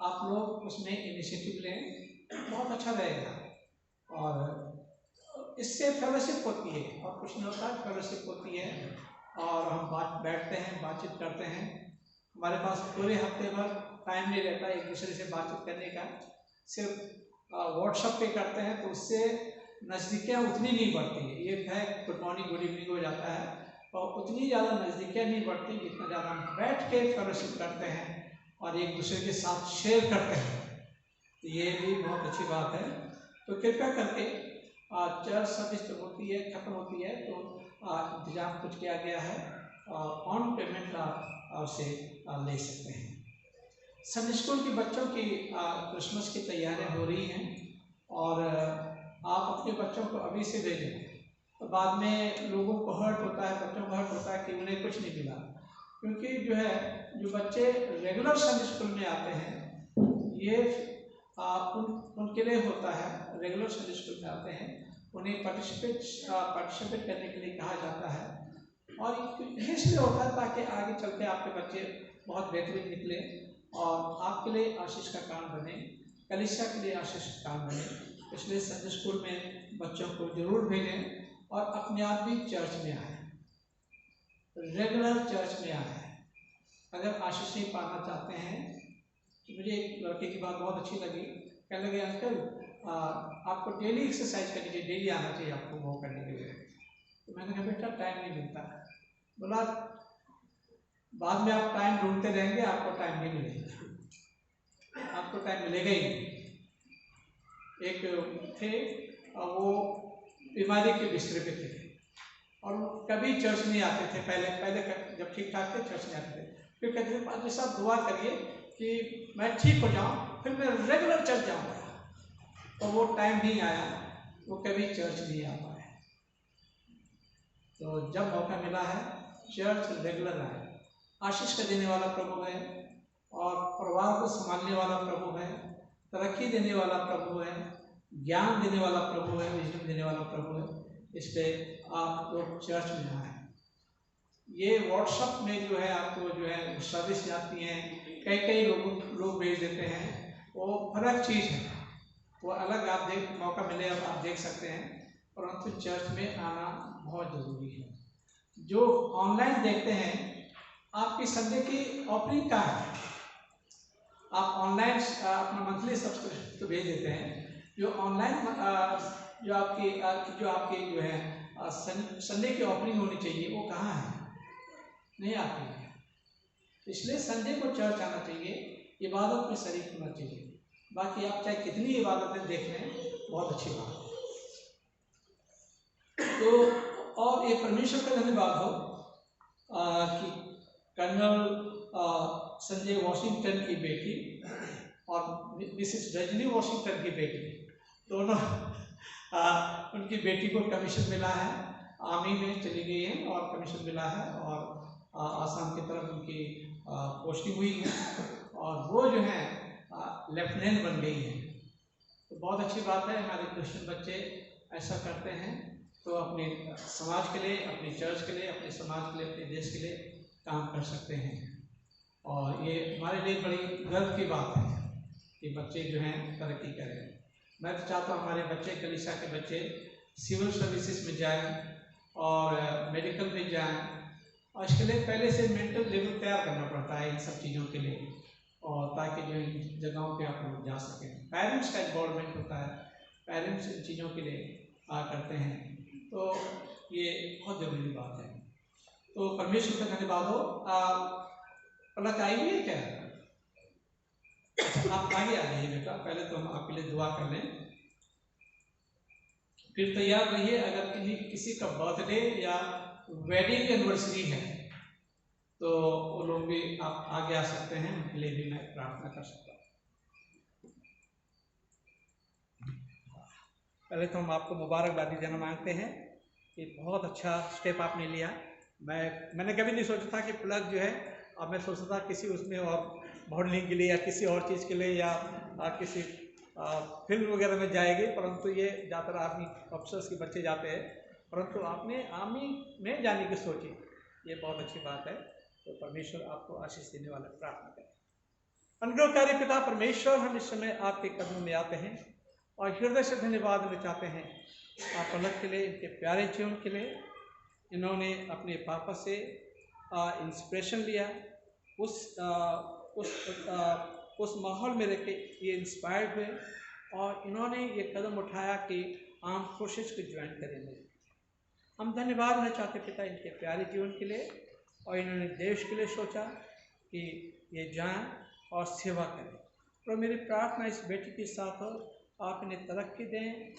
आप लोग उसमें इनिशिएटिव लें, बहुत अच्छा रहेगा। और इससे फेलोशिप होती है और कुछ नहीं होता, फेलोशिप होती है और हम बैठते हैं, बातचीत करते हैं। हमारे पास पूरे हफ्ते भर टाइम नहीं रहता एक दूसरे से बातचीत करने का, सिर्फ व्हाट्सएप पे करते हैं, तो उससे नज़दीकियाँ उतनी नहीं बढ़ती है। ये है गुड मॉर्निंग गुड इवनिंग हो जाता है और उतनी ज़्यादा नज़दीकियाँ नहीं बढ़ती जितना ज़्यादा हम बैठ के फेलोशिप करते हैं और एक दूसरे के साथ शेयर करते हैं। तो ये भी बहुत अच्छी बात है। तो कृपया करके चर्च सर्विस जब होती है, ख़त्म होती है, तो इंतज़ाम कुछ किया गया है, ऑन पेमेंट आप उसे ले सकते हैं। संडे स्कूल के बच्चों की क्रिसमस की तैयारियां हो रही हैं और आप अपने बच्चों को अभी से भेजें, तो बाद में लोगों को हर्ट होता है, बच्चों को हर्ट होता है कि उन्हें कुछ नहीं मिला। क्योंकि जो बच्चे रेगुलर संडे स्कूल में आते हैं, ये उनके लिए होता है, रेगुलर संडे स्कूल में आते हैं, उन्हें पार्टिसिपेट करने के लिए कहा जाता है। और ये इसलिए होता है ताकि आगे चल के आपके बच्चे बहुत बेहतरीन निकले और आपके लिए आशीष का काम बने, कलीसिया के लिए आशीष का काम बने। इसलिए संडे स्कूल में बच्चों को जरूर भेजें और अपने आप भी चर्च में आए, रेगुलर चर्च में आए। अगर आशीष नहीं पाना चाहते हैं, तो मुझे एक लड़के की बात बहुत अच्छी लगी, कहने लगे अंकल आपको डेली एक्सरसाइज करनी चाहिए, डेली आना चाहिए आपको वो करने के लिए। तो मैंने कहा बेटा टाइम नहीं मिलता। बोला बाद में आप टाइम ढूंढते रहेंगे, आपको टाइम नहीं मिलेगा, आपको टाइम मिलेगा ही नहीं। एक थे वो बीमारी के बिस्तर पे थे और कभी चर्च नहीं आते थे, पहले जब ठीक ठाक थे चर्च नहीं आते थे। फिर कहते थे पादरी साहब दुआ करिए कि मैं ठीक हो जाऊँ, फिर मैं रेगुलर चर्च जाऊँगा। तो वो टाइम नहीं आया, वो कभी चर्च नहीं आ पाया। तो जब मौका मिला है चर्च रेगुलर आए। आशीष का देने वाला प्रभु है और परिवार को संभालने वाला प्रभु है, तरक्की देने वाला प्रभु है, ज्ञान देने वाला प्रभु है, विजडम देने वाला प्रभु है। इसलिए आप लोग चर्च में आए। ये व्हाट्सएप में जो है आपको जो है सर्विस जाती हैं, कई लोग भेज देते हैं, वो फर्क चीज़ है, वो अलग आप मौका मिले अब आप देख सकते हैं, परंतु चर्च में आना बहुत ज़रूरी है। जो ऑनलाइन देखते हैं, आपकी संडे की ऑफरिंग का है, आप ऑनलाइन अपना मंथली सब्सक्रिप्शन तो भेज देते हैं। जो ऑनलाइन जो आपकी जो है संडे की ऑफरिंग होनी चाहिए, वो कहाँ है? नहीं आती है। इसलिए संडे को चर्च आना चाहिए, इबादत में शरीक होना चाहिए। बाकी आप चाहे कितनी इबादतें देख लें, बहुत अच्छी बात है। तो और ये परमेश्वर का धन्यवाद हो कि कर्नल संजय वॉशिंगटन की बेटी और मिसेस रजनी वॉशिंगटन की बेटी, दोनों उनकी बेटी को कमीशन मिला है, आर्मी में चली गई है और कमीशन मिला है और आसाम की तरफ उनकी पोस्टिंग हुई है और वो जो है लेफ्टिनेंट बन गई है। तो बहुत अच्छी बात है, हमारे क्रिश्चियन बच्चे ऐसा करते हैं तो अपने समाज के लिए, अपने चर्च के लिए, अपने समाज के लिए, अपने देश के लिए काम कर सकते हैं। और ये हमारे लिए बड़ी गर्व की बात है कि बच्चे जो हैं तरक्की करें। मैं तो चाहता हूँ हमारे बच्चे, कलीसिया के बच्चे सिविल सर्विसेज में जाएं और मेडिकल में जाएं, और इसके लिए पहले से मेंटल लेवल तैयार करना पड़ता है इन सब चीज़ों के लिए, और ताकि जो इन जगहों पे आप लोग जा सकें। पेरेंट्स का इन्वॉल्वमेंट होता है, पेरेंट्स इन चीज़ों के लिए करते हैं, तो ये बहुत ज़रूरी बात है। तो परमेश्वर का धन्यवाद हो। पलक आई हुई है क्या? आप आगे आ जाइए बेटा, पहले तो हम आपके लिए दुआ कर लें, फिर तैयार रहिए। अगर किसी का बर्थडे या वेडिंग एनिवर्सरी है तो वो लोग भी आप आगे आ सकते हैं, उनके लिए भी मैं प्रार्थना कर सकता हूँ। पहले तो हम आपको मुबारकबादी देना मांगते हैं कि बहुत अच्छा स्टेप आपने लिया। मैंने कभी नहीं सोचा था कि प्लग जो है, अब मैं सोचता था किसी उसमें और मॉडलिंग के लिए या किसी और चीज़ के लिए या किसी फिल्म वगैरह में जाएगी, परंतु ये ज़्यादातर आर्मी ऑफिसर्स के बच्चे जाते हैं, परंतु आपने आर्मी में जाने की सोची, ये बहुत अच्छी बात है। तो परमेश्वर आपको आशीष देने वाला प्रार्थना करें। अनुग्रहकारी पिता परमेश्वर, हम इस समय आपके कदमों में आते हैं और हृदय से धन्यवाद देना चाहते हैं आप अलग के लिए, इनके प्यारे जीवन के लिए। इन्होंने अपने पापा से इंस्पिरेशन लिया, उस माहौल में रह के ये इंस्पायर्ड हुए और इन्होंने ये कदम उठाया कि आर्म फोर्सेस को ज्वाइन करेंगे। हम धन्यवाद देना चाहते पिता इनके प्यारे जीवन के लिए, और इन्होंने देश के लिए सोचा कि ये जाएं और सेवा करें। तो मेरी प्रार्थना इस बेटी के साथ हो, आप इन्हें तरक्की दें,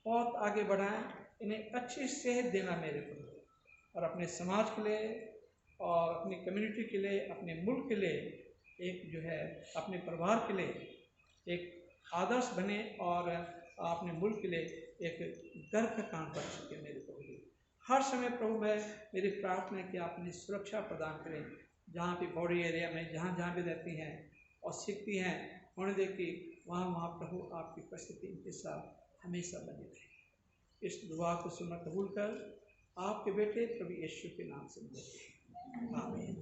बहुत आगे बढ़ाएं, इन्हें अच्छी सेहत देना मेरे को, और अपने समाज के लिए और अपनी कम्युनिटी के लिए, अपने मुल्क के लिए, एक जो है अपने परिवार के लिए एक आदर्श बने और अपने मुल्क के लिए एक गर्व का काम कर सके मेरे प्रभु। हर समय प्रभु मैं मेरी प्रार्थना है कि आप इन्हें सुरक्षा प्रदान करें, जहाँ भी बॉर्डर एरिया में जहाँ भी रहती हैं और सीखती हैं, होने दे कि वहाँ प्रभु आपकी उपस्थिति इनके साथ हमेशा बनी रहे। इस दुआ को सुनना कबूल कर आपके बेटे प्रभु यीशु के नाम से आमीन।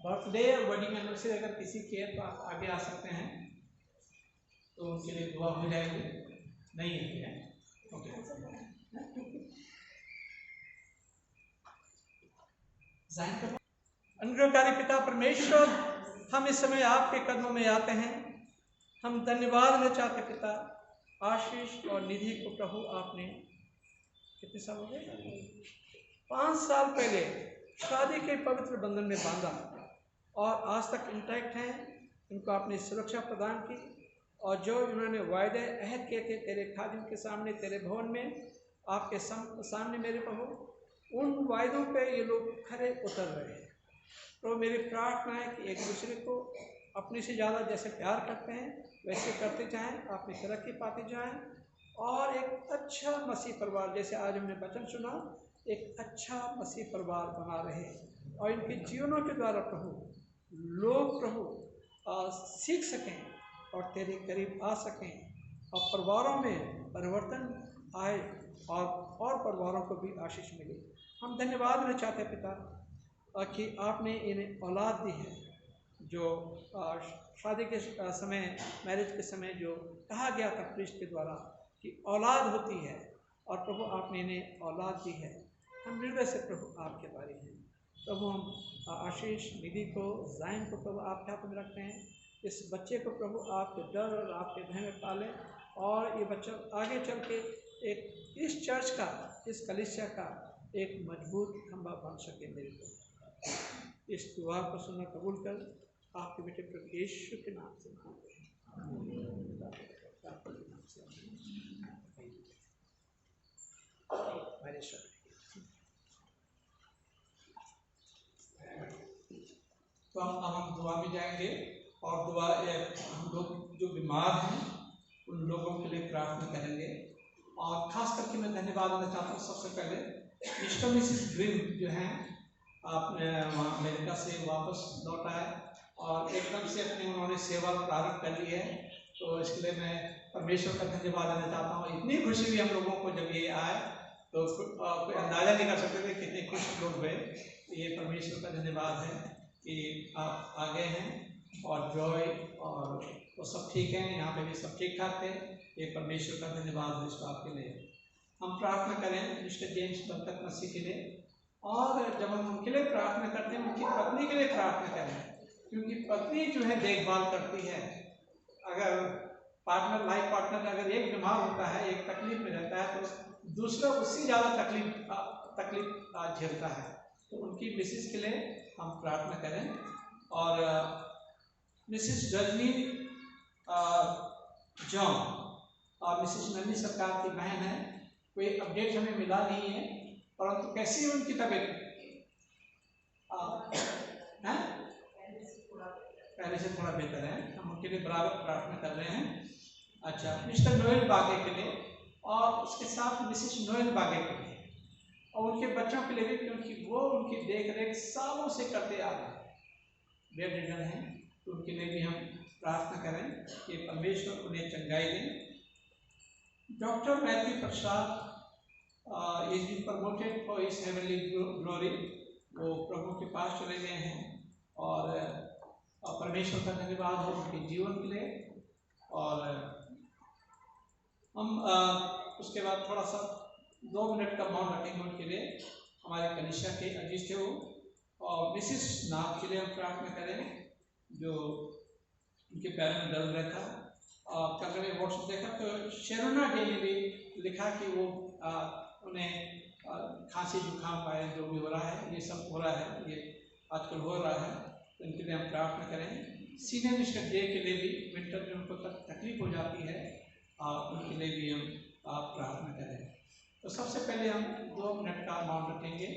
बर्थडे और वेडिंग एनिवर्सरी अगर किसी की है तो आप आगे आ सकते हैं, तो उनके लिए दुआ हो जाएगी। नहीं है ओके। अनुग्रहकारी पिता परमेश्वर, हम इस समय आपके कदमों में आते हैं। हम धन्यवाद देना चाहते पिता, आशीष और निधि को प्रभु आपने कितने साल हो गए, 5 साल पहले शादी के पवित्र बंधन में बांधा और आज तक इंटैक्ट हैं। इनको आपने सुरक्षा प्रदान की और जो इन्होंने वायदे अहद किए थे तेरे खादिम के सामने, तेरे भवन में आपके सामने मेरे प्रभु, उन वायदों पे ये लोग खरे उतर रहे हैं। तो मेरी प्रार्थना है कि एक दूसरे को अपने से ज़्यादा जैसे प्यार करते हैं वैसे करते जाएं, अपनी तरक्की पाते जाएं और एक अच्छा मसीह परिवार, जैसे आज हमने वचन सुना, एक अच्छा मसीह परिवार बना रहे और इनके जीवनों के द्वारा प्रभु लोग प्रभु सीख सकें और तेरे करीब आ सकें और परिवारों में परिवर्तन आए और परिवारों को भी आशीष मिले। हम धन्यवाद देना चाहते हैं पिता कि आपने इन्हें औलाद दी है, जो शादी के समय, मैरिज के समय जो कहा गया था प्रीस्ट के द्वारा कि औलाद होती है, और प्रभु आपने इन्हें औलाद दी है। हम हृदय से प्रभु आपके बारे हैं प्रभु, हम आशीष निधि को, ज़ाइन को प्रभु आपके हाथ में रखते हैं। इस बच्चे को प्रभु आपके डर और आपके भय में पालें और ये बच्चा आगे चल के एक इस चर्च का, इस कलीसिया का एक मजबूत खंभा बन सके मेरे को। इस दुआ को सुनना कबूल कर आपके बेटे प्रभु यीशु के नाम से मांगते हैं। तो हम दुआ में जाएंगे और दुआ हम लोग जो बीमार हैं उन लोगों के लिए प्रार्थना करेंगे। और ख़ास करके मैं धन्यवाद देना चाहता हूँ सबसे पहले मिस्टर मिसिस ग्रीन जो हैं, आपने वहाँ अमेरिका से वापस लौट आए और एकदम से अपनी उन्होंने सेवा प्रारंभ कर ली है, तो इसके लिए मैं परमेश्वर का धन्यवाद देना चाहता हूँ। इतनी खुशी हुई हम लोगों को जब ये आए, तो कोई अंदाज़ा नहीं कर सकते थे कितने खुश लोग हुए। ये परमेश्वर का धन्यवाद है कि आप आ गए हैं और जॉय और वो सब ठीक हैं, यहाँ पे भी सब ठीक ठाक थे। ये परमेश्वर का धन्यवाद है इस बात के लिए। हम प्रार्थना करें मिस्टर जेम्स बरकत मसीह के लिए, और जब हम उनके लिए प्रार्थना करते हैं उनकी पत्नी के लिए प्रार्थना करें, क्योंकि पत्नी जो है देखभाल करती है। अगर पार्टनर, लाइफ पार्टनर अगर एक बीमार होता है, एक तकलीफ में रहता है, तो दूसरा उससे ज़्यादा तकलीफ झेलता है। तो उनकी मिसिस के लिए हम प्रार्थना करें। और मिसिस रजनी जॉन और मिसिस नंदी सरकार की बहन है, कोई अपडेट हमें मिला नहीं है, परंतु कैसी है उनकी तबीयत? पहले से थोड़ा बेहतर है, हम उनके लिए बराबर प्रार्थना कर रहे हैं। अच्छा, मिस्टर नोएल बागे के लिए और उसके साथ मिसिस नोएल बागे के लिए और उनके बच्चों के लिए भी, क्योंकि वो उनकी देख रेख सालों से करते आ रहे हैं, बेड रिडन हैं, तो उनके लिए भी हम प्रार्थना करें कि परमेश्वर उन्हें चंगाई दें। Doctor Matthew Prasad is been promoted for his heavenly glory वो प्रभु के पास चले गए हैं और परमेश्वर का धन्यवाद हो उनके जीवन के लिए। और हम उसके बाद थोड़ा सा 2 मिनट का मौन रखेंगे उनके लिए। हमारे कनिष्ठा के अजीज थे वो, और मिसिस नाग के लिए हम प्रार्थना करें जो उनके पैर में दर्द रहता। और कल मैंने व्हाट्सएप देखा तो शेरोना डे ने भी लिखा कि वो उन्हें खांसी जुकाम पाए जो भी हो रहा है, ये सब हो रहा है, ये आजकल हो रहा है, तो इनके लिए हम प्रार्थना करें। सीनियर मिस्टर डे के लिए भी विंटर में उनको तकलीफ हो जाती है, उनके लिए भी हम प्रार्थना करें। तो सबसे पहले हम 2 मिनट का मौन रखेंगे,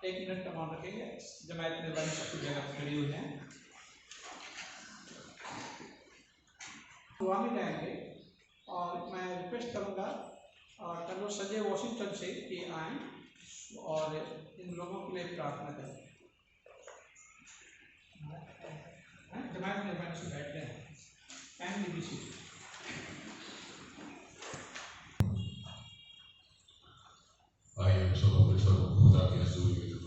1 मिनट का मौन रखेंगे। जमायत में बड़ी सबकी जगह खड़ी हुई है, दुआ में जाएंगे। और मैं रिक्वेस्ट करूँगा कर्नल संजय वॉशिंगटन से कि आएँ और इन लोगों के लिए प्रार्थना करें। जमायत में बड़ी से बैठते हैं, काइंडली बी सीटेड। आइए हम सब अपने सर खुदा की हजूरी में झुकें।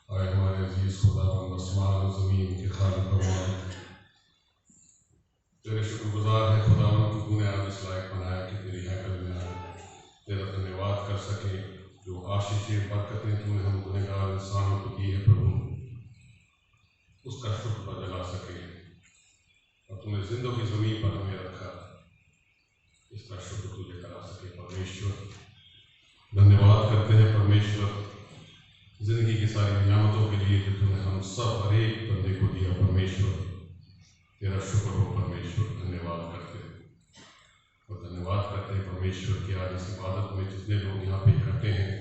आए हमारे अजीज खुदा आसमान और ज़मीन के खालिक और मालिक, तेरे शुक्रगुजार है खुदा कि तूने आज इस लायक बनाया कि तेरी हैकल में आए तेरा धन्यवाद कर सके। जो आशीषें बरकतें तूने हम गुनहगार इंसानों को दी है प्रभु, उसका शुक्र बजा सके। और तूने जिंदगी ज़मीन पर हमें रखा, इसका शुक्र तुझे करा सके। परमेश्वर धन्यवाद करते हैं परमेश्वर जिंदगी की सारी नियामतों के लिए जो तूने हम सब हर एक बंदे को दिया। परमेश्वर तेरा शुक्र हो परमेश्वर, धन्यवाद करते हैं। और धन्यवाद करते हैं परमेश्वर कि आज इस इबादत में जितने लोग यहाँ पे इकट्ठे हैं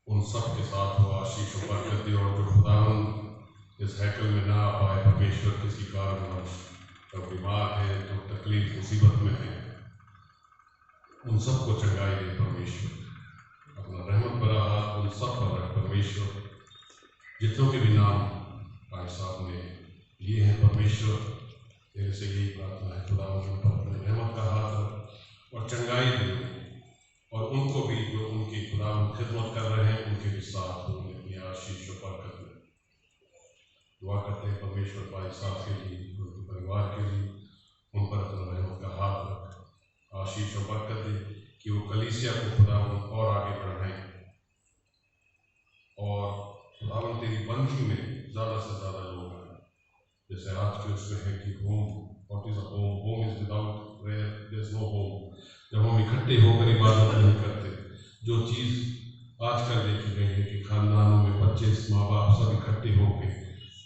उन सब के साथ वो आशीष और बरकत दे। और जो खुदावंद इस हैकल में ना आ पाए परमेश्वर, किसी कारणवश तो बीमार है, तो तकलीफ मुसीबत में है, उन सबको चंगाई दे परमेश्वर। अपना रहमत भरा हाथ उन सब पर रख परमेश्वर, जितनों के भी नाम भाई साहब ने लिए हैं परमेश्वर। तेरे से यही प्रार्थना है खुदा उन पर अपने रहमत का हाथ रख और चंगाई दे। और उनको भी जो उनकी खुदा खिदमत कर रहे हैं उनके भी साथ उन्हें अपनी आशीष और बरकत में दुआ करते हैं परमेश्वर। भाई साहब के लिए, उनके परिवार के लिए, उन पर अपना रहमत का हाथ रख, आशीष और बरकत दे कि वो कलीसिया को खुदावन और आगे बढ़ाएं। और खुदावन तेरी बंदी में ज़्यादा से ज़्यादा लोग आए, जैसे आज के उसमें है कि home, what is a home? Home is without where there is no home. जब हम इकट्ठे होकर इबादत नहीं करते, जो चीज़ आजकल देखी गई है कि खानदानों में बच्चे माँ बाप सब इकट्ठे होकर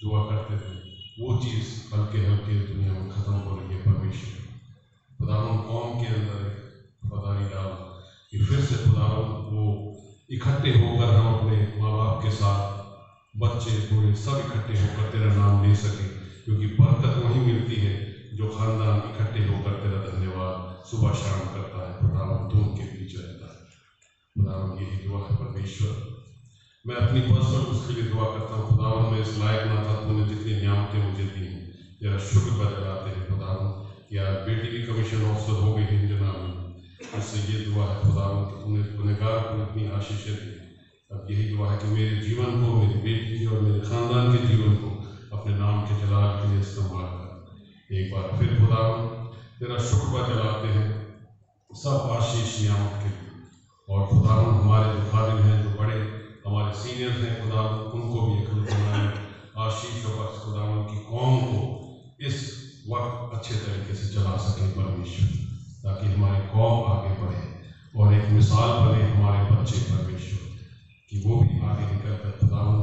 दुआ करते थे, वो चीज़ हल्के हल्के दुनिया में ख़त्म हो रही है परमेश्वर। खुदावन कौम के अंदर एक वफादारी डाल कि फिर से खुदावन वो इकट्ठे होकर हम अपने माँ बाप के साथ, बच्चे बूढ़े सब इकट्ठे होकर तेरा नाम ले सकें, क्योंकि बरकत वहीं मिलती है जो खानदान इकट्ठे होकर तेरा धन्यवाद सुबह शाम करता है। खुदावन तू उनके बीच रहता है। खुदावन यही दुआ है परमेश्वर। मैं अपनी पर्सनल उसके लिए दुआ करता हूँ खुदावन, मैं इस लायक ना था, तूने जितनी नियामतें मुझे दी हैं तेरा शुक्र बजलाते हैं खुदावन। या बेटी भी कमीशन ऑफिसर हो गई है जनाब में, उससे ये दुआ है खुदावन कि तूने गुनहगार को इतनी आशीषें दी। अब यही दुआ है कि मेरे जीवन को, मेरी बेटी की और मेरे ख़ानदान के जीवन को अपने नाम के जलाल के लिए इस्तेमाल कर। एक बार फिर खुदावन तेरा शुक्र जलाते हैं सब आशीष नियामत के लिए। और खुदावन हमारे जो खादिम हैं, जो बड़े हमारे सीनियर्स हैं खुदावन, उनको भी एक बनाए आशीष और बख्श खुदावन की कौम को इस वक्त अच्छे तरीके से चला सके परमेश्वर, ताकि हमारी कौम आगे बढ़े और एक मिसाल बने हमारे बच्चे परमेश्वर, कि वो भी आगे निकल कर खुदावन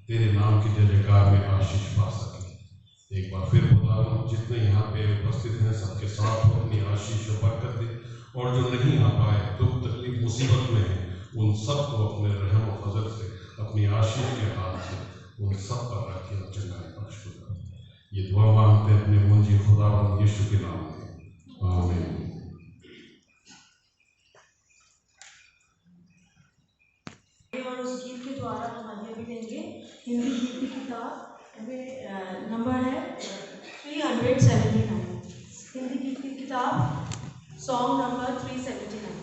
तेरे नाम की जय जयकार में आशीष पा सके। एक बार फिर खुदावन जितने यहाँ पे उपस्थित हैं सबके साथ अपनी आशीष और बरकत दे। और जो नहीं आ पाए, दुख तकलीफ मुसीबत में है, उन सब को अपने रहम और फजल से, अपनी आशीष के हाथ से उन सब पर रखिए और चंगाई बख्श खुदा। ये दुआ मांगते हैं अपने मुंजी खुदावन यीशु के नाम में, आमीन। और उस गीत के द्वारा हम आगे भी लेंगे। हिंदी गीत की किताब में नंबर है 379। हिंदी गीत की किताब सॉन्ग नंबर 379।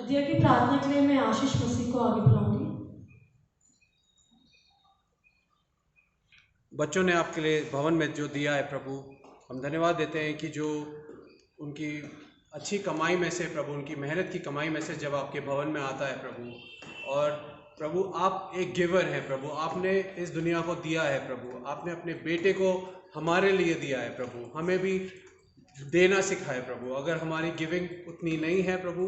दिया की प्रार्थना के लिए मैं आशीष मसीह को आगे बुलाऊंगी। बच्चों ने आपके लिए भवन में जो दिया है प्रभु, हम धन्यवाद देते हैं कि जो उनकी अच्छी कमाई में से प्रभु, उनकी मेहनत की कमाई में से जब आपके भवन में आता है प्रभु, और प्रभु आप एक गिवर हैं प्रभु, आपने इस दुनिया को दिया है प्रभु, आपने अपने बेटे को हमारे लिए दिया है प्रभु, हमें भी देना सिखाए प्रभु। अगर हमारी गिविंग उतनी नहीं है प्रभु,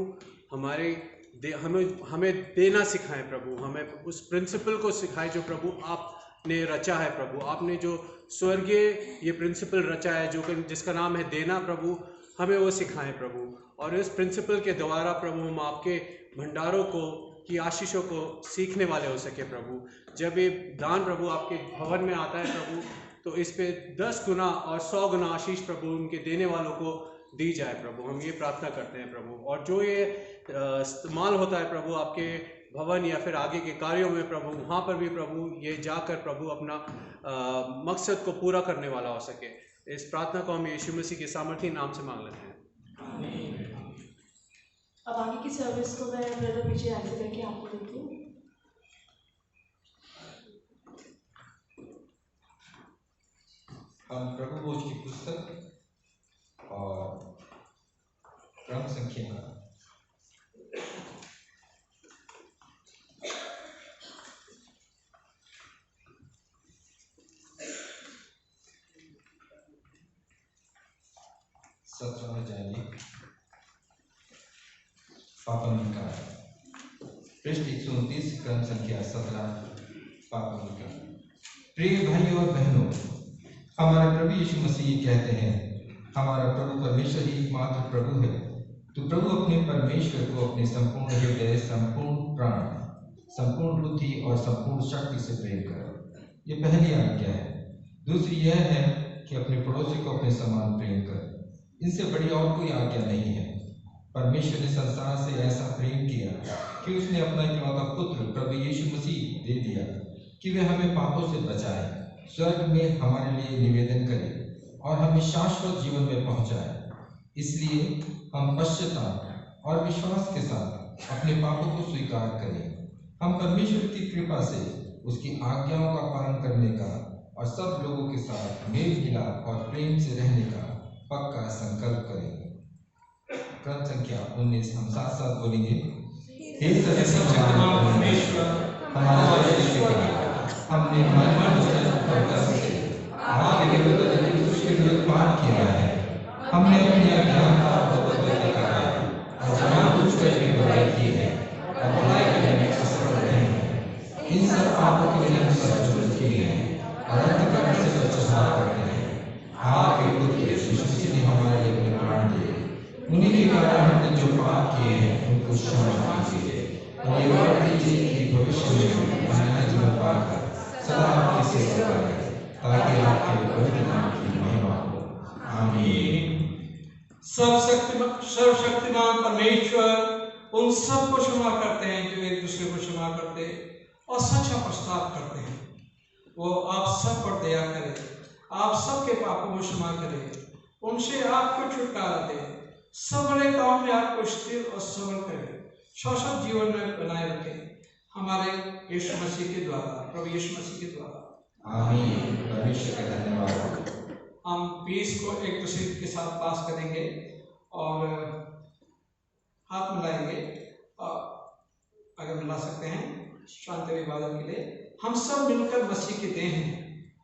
हमें देना सिखाएं प्रभु, हमें उस प्रिंसिपल को सिखाएं जो प्रभु आपने रचा है प्रभु, आपने जो स्वर्गीय ये प्रिंसिपल रचा है जो जिसका नाम है देना प्रभु, हमें वो सिखाएं प्रभु। और इस प्रिंसिपल के द्वारा प्रभु हम आपके भंडारों को की आशीषों को सीखने वाले हो सके प्रभु। जब ये दान प्रभु आपके भवन में आता है प्रभु, तो इस पे 10 गुना और 100 गुना आशीष प्रभु उनके देने वालों को दी जाए प्रभु, हम ये प्रार्थना करते हैं प्रभु। और जो ये इस्तेमाल होता है प्रभु आपके भवन या फिर आगे के कार्यों में प्रभु, वहाँ पर भी प्रभु ये जाकर प्रभु अपना मकसद को पूरा करने वाला हो सके। इस प्रार्थना को हम यीशु मसीह के सामर्थी नाम से मांग लेते हैं। अब आगे की सर्विस को मैं ब्रदर विजय आगे करके आपको देती हूँ। हम प्रभु भोज की पुस्तक और क्रम संख्या 17 में जाएंगे। पापनिका पृष्ठ 129 क्रम संख्या 17 पापनिका। प्रिय भाइयों और बहनों, हमारे प्रभु यीशु मसीह कहते हैं, हमारा प्रभु परमेश्वर ही एकमात्र प्रभु है। तो प्रभु अपने परमेश्वर को अपने संपूर्ण हृदय, संपूर्ण प्राण, संपूर्ण बुद्धि और संपूर्ण शक्ति से प्रेम करो। ये पहली आज्ञा है। दूसरी यह है कि अपने पड़ोसी को अपने समान प्रेम करो। इनसे बड़ी और कोई आज्ञा नहीं है। परमेश्वर ने संसार से ऐसा प्रेम किया कि उसने अपना इकलौता पुत्र प्रभु यीशु मसीह दे दिया कि वे हमें पापों से बचाए, स्वर्ग में हमारे लिए निवेदन करे और हमें शाश्वत जीवन में पहुंचाए। इसलिए हम पश्चाताप और विश्वास के साथ अपने पापों को स्वीकार करें। हम परमेश्वर की कृपा से उसकी आज्ञाओं का पालन करने का और सब लोगों के साथ मेल मिलाप और प्रेम से रहने का पक्का संकल्प करें। क्रम संख्या 19 हम साथ साथ बोलेंगे। हे सर्वशक्तिमान परमेश्वर, हमारा हमने आपके विरुद्ध पाप किया है। हमने अपनी अज्ञानता और जानबूझकर भी बुराई की है और बुराई करने में असफल रहे हैं। इन सब पापों के लिए हम सचमुच किए हैं और अंतकरण से पश्चाताप करते हैं। आपके पुत्र यीशु मसीह ने हमारे लिए अपने प्राण दिए। उन्हीं के कारण हमने जो पाप किए हैं उनको क्षमा कीजिए और ये वर दीजिए कि भविष्य में नया जीवन पाकर सदा आपकी सेवा करें, ताकि आपके पवित्र नाम की महिमा हो। आमीन। सर्वशक्तिमान परमेश्वर उन सब को क्षमा करते हैं जो एक दूसरे को क्षमा करते और सच्चा पश्चाताप करते हैं। वो आप सब पर दया करें, आप सबके पापों को क्षमा करें, उनसे आपको छुटकारा दे, सब बड़े काम में आपको स्थिर और सबल करें, शाश्वत जीवन में बनाए रखें, हमारे यीशु मसीह के द्वारा, प्रभु यीशु मसीह के द्वारा। आमीन। परमेश्वर का धन्यवाद। हम पीस को एक दूसरे के साथ पास करेंगे और हाथ मिलाएंगे, और अगर मिला सकते हैं शांति इबादत के लिए। हम सब मिलकर मसीह के देह हैं।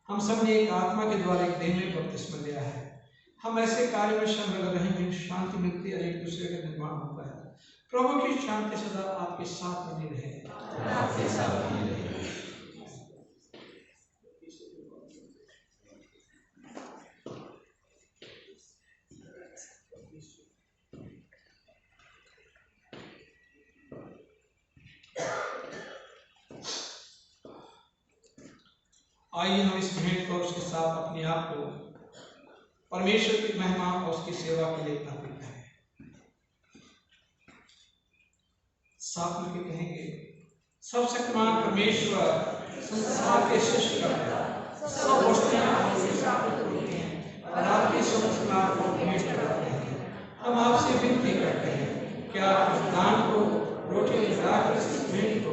हम सब ने एक आत्मा के द्वारा एक देह में बपतिस्मा लिया है। हम ऐसे कार्य में शामिल रहेंगे, शांति मिलती है, एक दूसरे का निर्माण होता है। प्रभु की शांति सदा आपके साथ बनी रहे। आपके साथ बनी रहे। आइए हम इस भेंट को उसके साथ अपने आप को परमेश्वर की महिमा और उसकी सेवा के लिए अर्पित करें। साथ मिलकर कहेंगे, सर्वशक्तिमान परमेश्वर, संसार के सृष्टिकर्ता, सब वस्तुएं आपसे स्थापित होती हैं और आपके समझदार को भेंट करते हैं। हम आपसे विनती करते हैं कि आप उस दान को रोटी राक्षस की भेंट को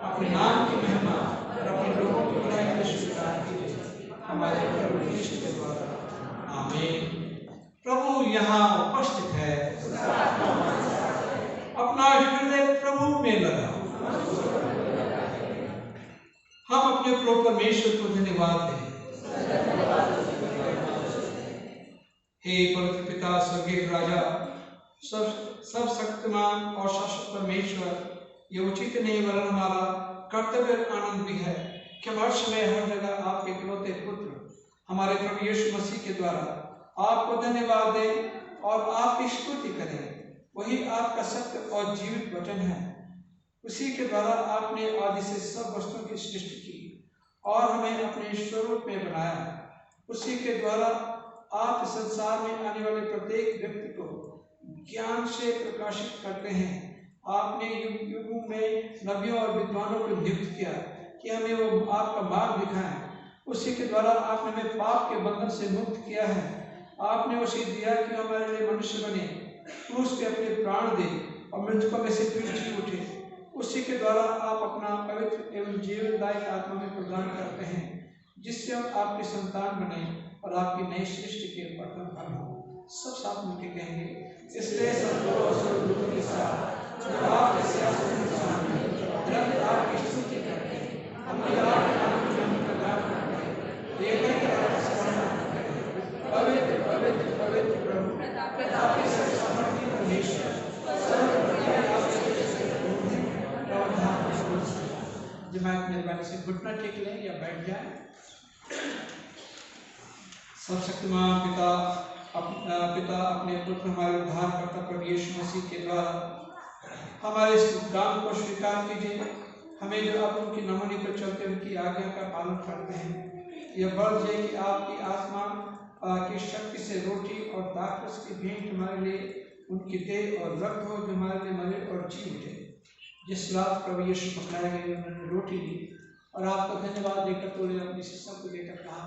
अपने नाम की महिमा और अपने लोगों की बुराई में स्वीकार कीजिए हमारे प्रभु यीशु के द्वारा। आमीन। प्रभु यहाँ उपस्थित है, अपना हृदय प्रभु में लगा। हम अपने प्रभु परमेश्वर को धन्यवाद दें। हे पवित्र पिता, स्वर्गीय राजा, सब शक्तिमान और शाश्वत परमेश्वर, ये उचित नहीं वरन हमारा कर्तव्य और आनंद भी है कि हम हर समय हर जगह आपके इकलौते पुत्र हमारे प्रभु यीशु मसीह के द्वारा आपको धन्यवाद दें और आपकी स्तुति करें। वही आपका सत्य और जीवित वचन है। उसी के द्वारा आपने आदि से सब वस्तुओं की सृष्टि की और हमें अपने स्वरूप में बनाया। उसी के द्वारा आप संसार में आने वाले प्रत्येक व्यक्ति को ज्ञान से प्रकाशित करते हैं। आपने युग युगों में नबियों और विद्वानों को नियुक्त किया कि हमें वो आपका मार्ग दिखाएं। उसी के द्वारा आपने हमें पाप के बंधन से मुक्त किया है। आपने उसे दिया कि हमारे लिए मनुष्य बने, क्रूस पे अपने प्राण दे और मृतकों में से फिर जी उठे। उसी के द्वारा आप अपना पवित्र एवं जीवनदायक आत्मा में प्रदान करते हैं, जिससे हम आपकी संतान बने और आपकी नई सृष्टि के बर्तन बन हो। सब साथ मिलकर कहेंगे, इसलिए स्वर्गदूतों के साथ जो आपके सिंहासन पर सामने निरंतर आपकी स्तुति करते हैं, हम आपके नाम की महिमा प्रदान करते हैं। एक ही तरह से पवित्र पवित्र पवित्र प्रभु प्रतापी सर्वशक्तिमान परमेश्वर, जमात मेहरबानी से घुटना टेक लें या बैठ जाएं। सर्वशक्तिमान पिता अपने पुत्र हमारे उद्धारकर्ता प्रभु यीशु मसीह के द्वारा हमारे इस काम को स्वीकार कीजिए। हमें जो आप उनकी नमूने पर चलते उनकी आज्ञा का पालन करते हैं, यह बढ़ जाए कि आपकी आत्मा की शक्ति से रोटी और दाखरस की भेंट हमारे लिए उनकी देह और रक्त हो, जो हमारे लिए मरे और जी उठे। जिस रात प्रभु यीशु पकड़ाए गए उन्होंने रोटी ली और आपका धन्यवाद देकर तोड़े, अपने शिष्यों को देकर कहा,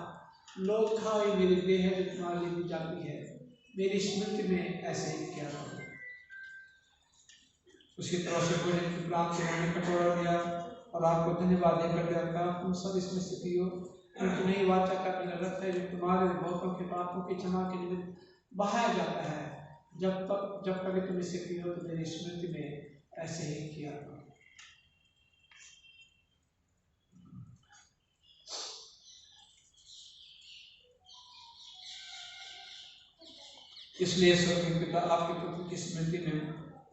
लोग खाओ, ये मेरी देह है जो तुम्हारे लिए दी जाती है, मेरी स्मृति में ऐसे ही किया करो। उसकी तरफ से भोजन की प्राप्त से उन्होंने कटोरा दिया और आपको धन्यवाद देकर दिया, कहा, तुम सब इसमें से पियो, क्योंकि नई वाचा का मेरा रक्त है जो तुम्हारे बहुतों के पापों की क्षमा के निमित्त बहाया जाता है। जब कभी तुम इसे पियो तो मेरी स्मृति में ऐसे ही किया करो। इसलिए स्वर्गीय पिता आपके पुत्र की स्मृति में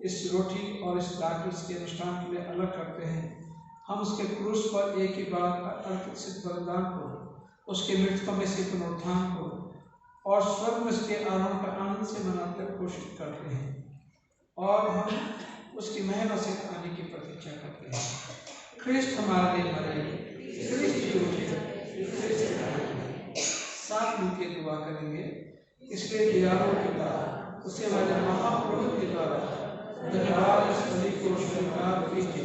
इस रोटी और इस दाखरस के अनुष्ठान के लिए अलग करते हैं। हम उसके क्रूस पर एक ही बार अर्पित सिद्ध बलिदान को, उसके मृतकों में से पुनरुत्थान को और स्वर्ग में उसके आरोहण का आनंद से मनाते हुए घोषित करते हैं और हम उसकी महिमा से आने की प्रतीक्षा करते हैं। ख्रिस्त हमारे लिए मरे, ख्रिस्त जी उठे, ख्रिस्त साथ मिलकर दुआ करेंगे। इसलिए दयालु पिता उसे हमारे महाप्रभु के द्वारा धन्यवाद इस बलि को स्वीकार कीजिए।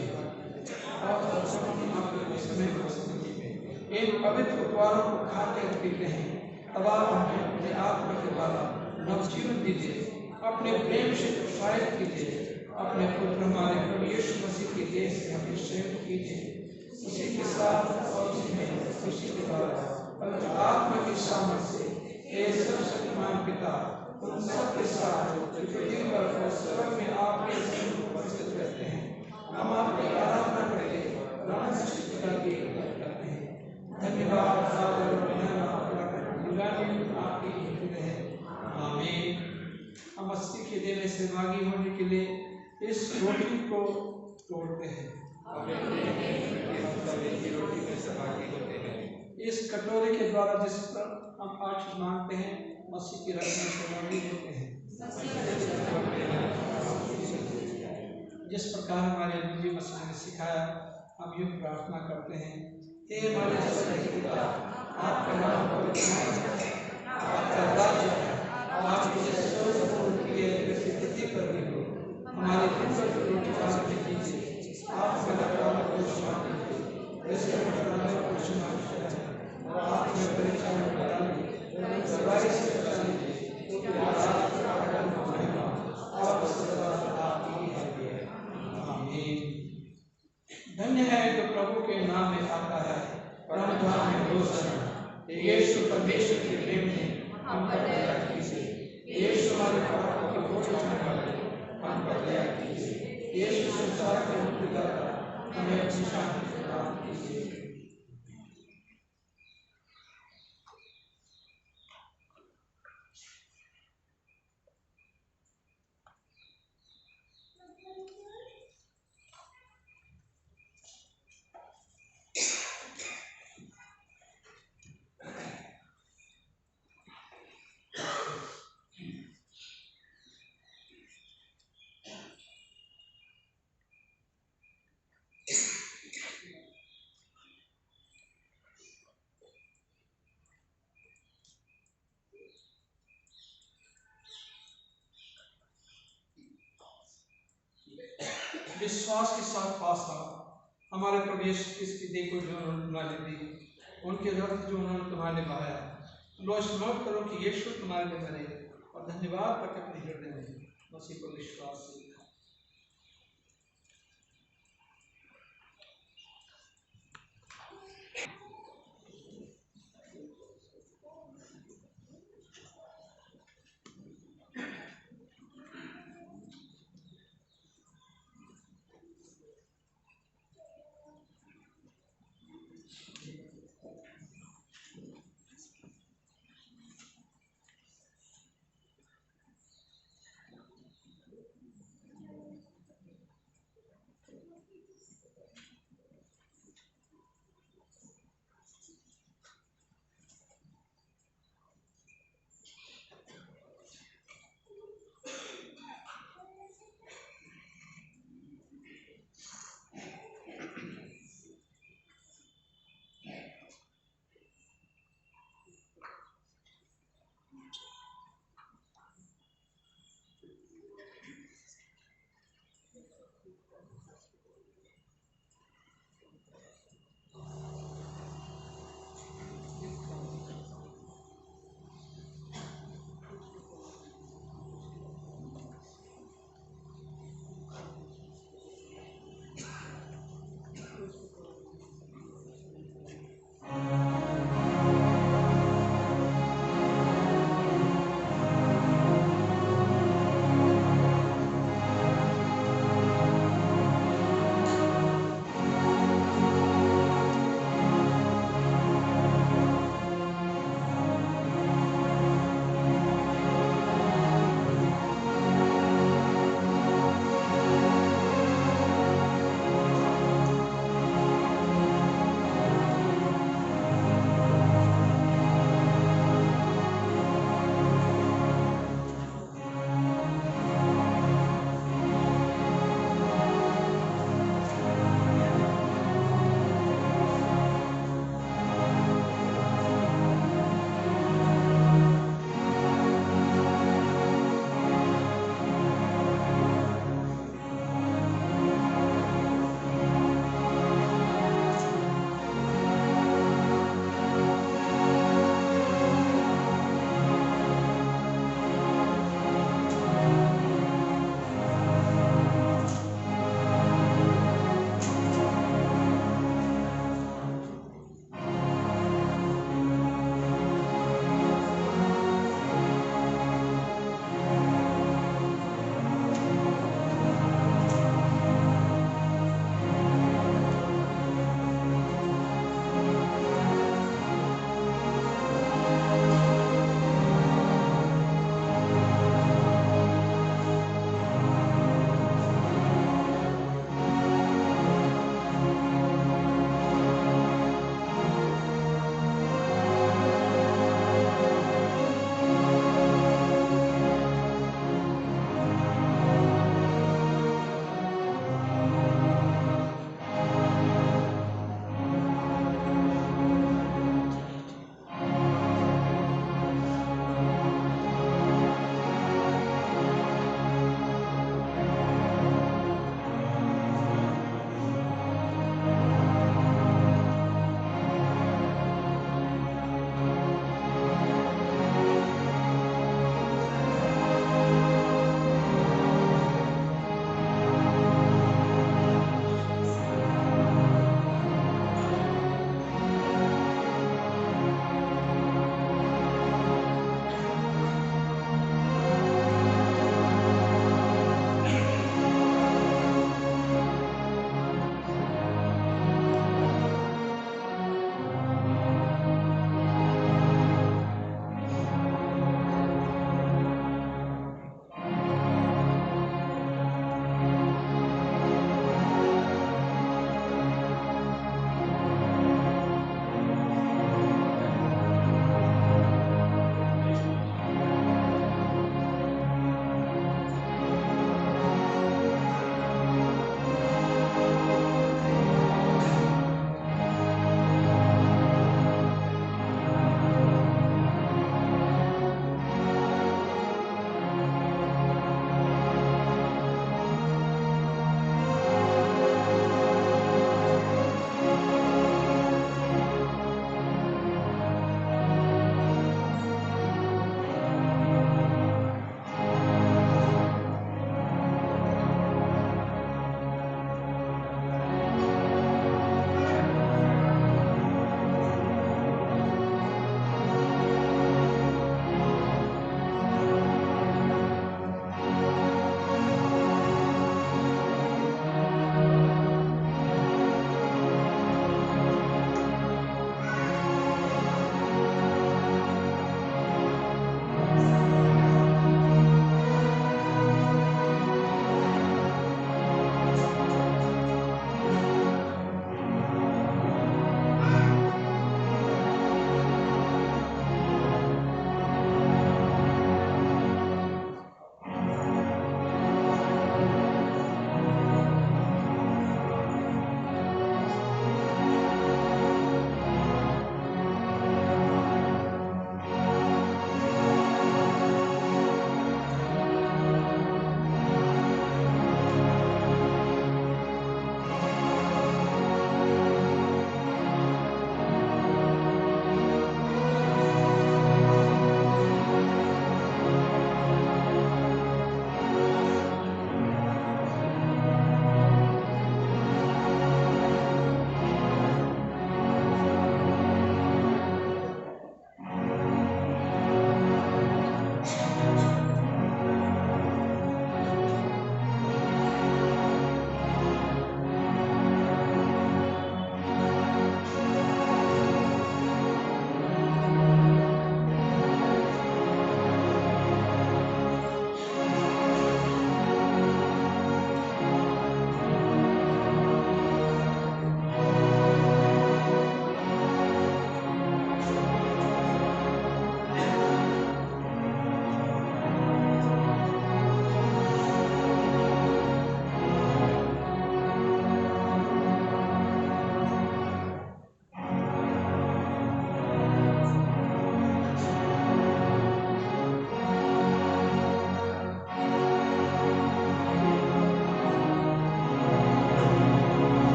इन पवित्र उपहारों को खाते और पीते हैं, तब आप हमें अपने आत्मा के द्वारा नवजीवन दीजिए, अपने प्रेम से उत्साहित कीजिए, अपने पुत्र हमारे प्रभु यीशु मसीह के देह से हमें संयुक्त कीजिए। उसी के साथ और उसी के द्वारा पवित्र आत्मा की सामर्थ्य से हे सर्वशक्तिमान पिता उन सब के साथ जो पृथ्वी पर और स्वर्ग में आपके सन्मुख उपस्थित रहते हैं, हम आपकी आराधना करके करते हैं। धन्यवाद आपकी है। आमीन। हम मसीह के देह में सहभागी होने के लिए इस रोटी को तोड़ते हैं। रोटी में सहभागी होते हैं। इस कटोरे के द्वारा जिस पर हम आज मानते हैं, मसीह की रक्षा से सहभागी होते हैं। जिस प्रकार हमारे गुरु मसीह ने सिखाया, हम यूँ प्रार्थना करते हैं, हे हमारे स्वर्गीय पिता, आपका नाम पवित्र है, आपका राज्य है, आपकी स्वर्ग की प्रसिद्धि पर भी हो। हमारे दिन पर रोटी आज में दीजिए, आपका नाम को क्षमा कीजिए, वैसे हमारे को क्षमा कीजिए और आप में परीक्षा में डालिए, सवारी से बचा लीजिए, क्योंकि आप सदा आपकी है। आमीन। हे यीशु परमेश्वर के प्रेम ने हम पर दया कीजिए। हे यीशु हमारे पापों के बोझ उठाने वाले हम पर दया कीजिए। हे यीशु संसार के मुक्तिदाता हमें अपनी शांति प्रदान कीजिए। विश्वास के साथ पास आ हमारे प्रभु यीशु की देखो जो उन्होंने तुम्हारे दी, उनके रक्त जो उन्होंने तुम्हारे बहाया। लो स्मरण करो कि यीशु तुम्हारे लिए मरे और धन्यवाद करके अपने हृदय में मसीह को विश्वास से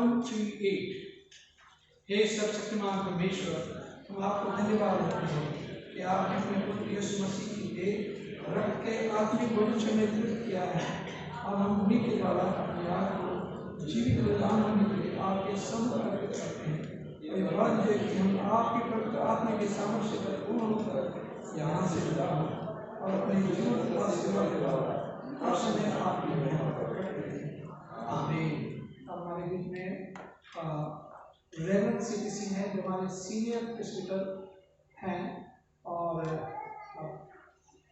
138। हे सर्वशक्तिमान परमेश्वर, हम आपको धन्यवाद देते हैं कि आपने अपने पुत्र यीशु मसीह की देह रक्त के आत्मिक वचन में दृढ़ किया है और हम उन्हीं के द्वारा अपने आप को जीवित बलिदान होने के लिए आपके सम्मुख अर्पित करते हैं। और यह बात है कि हम आपके पवित्र आत्मा के सामर्थ्य से पूर्ण होकर यहाँ से विदा हो और अपने जीवन का सेवा के द्वारा हर समय आपकी महिमा करते हैं। आमीन। हमारे बीच में रेवरेंड सीटीसी हैं जो हमारे सीनियर प्रेस्बिटर हैं और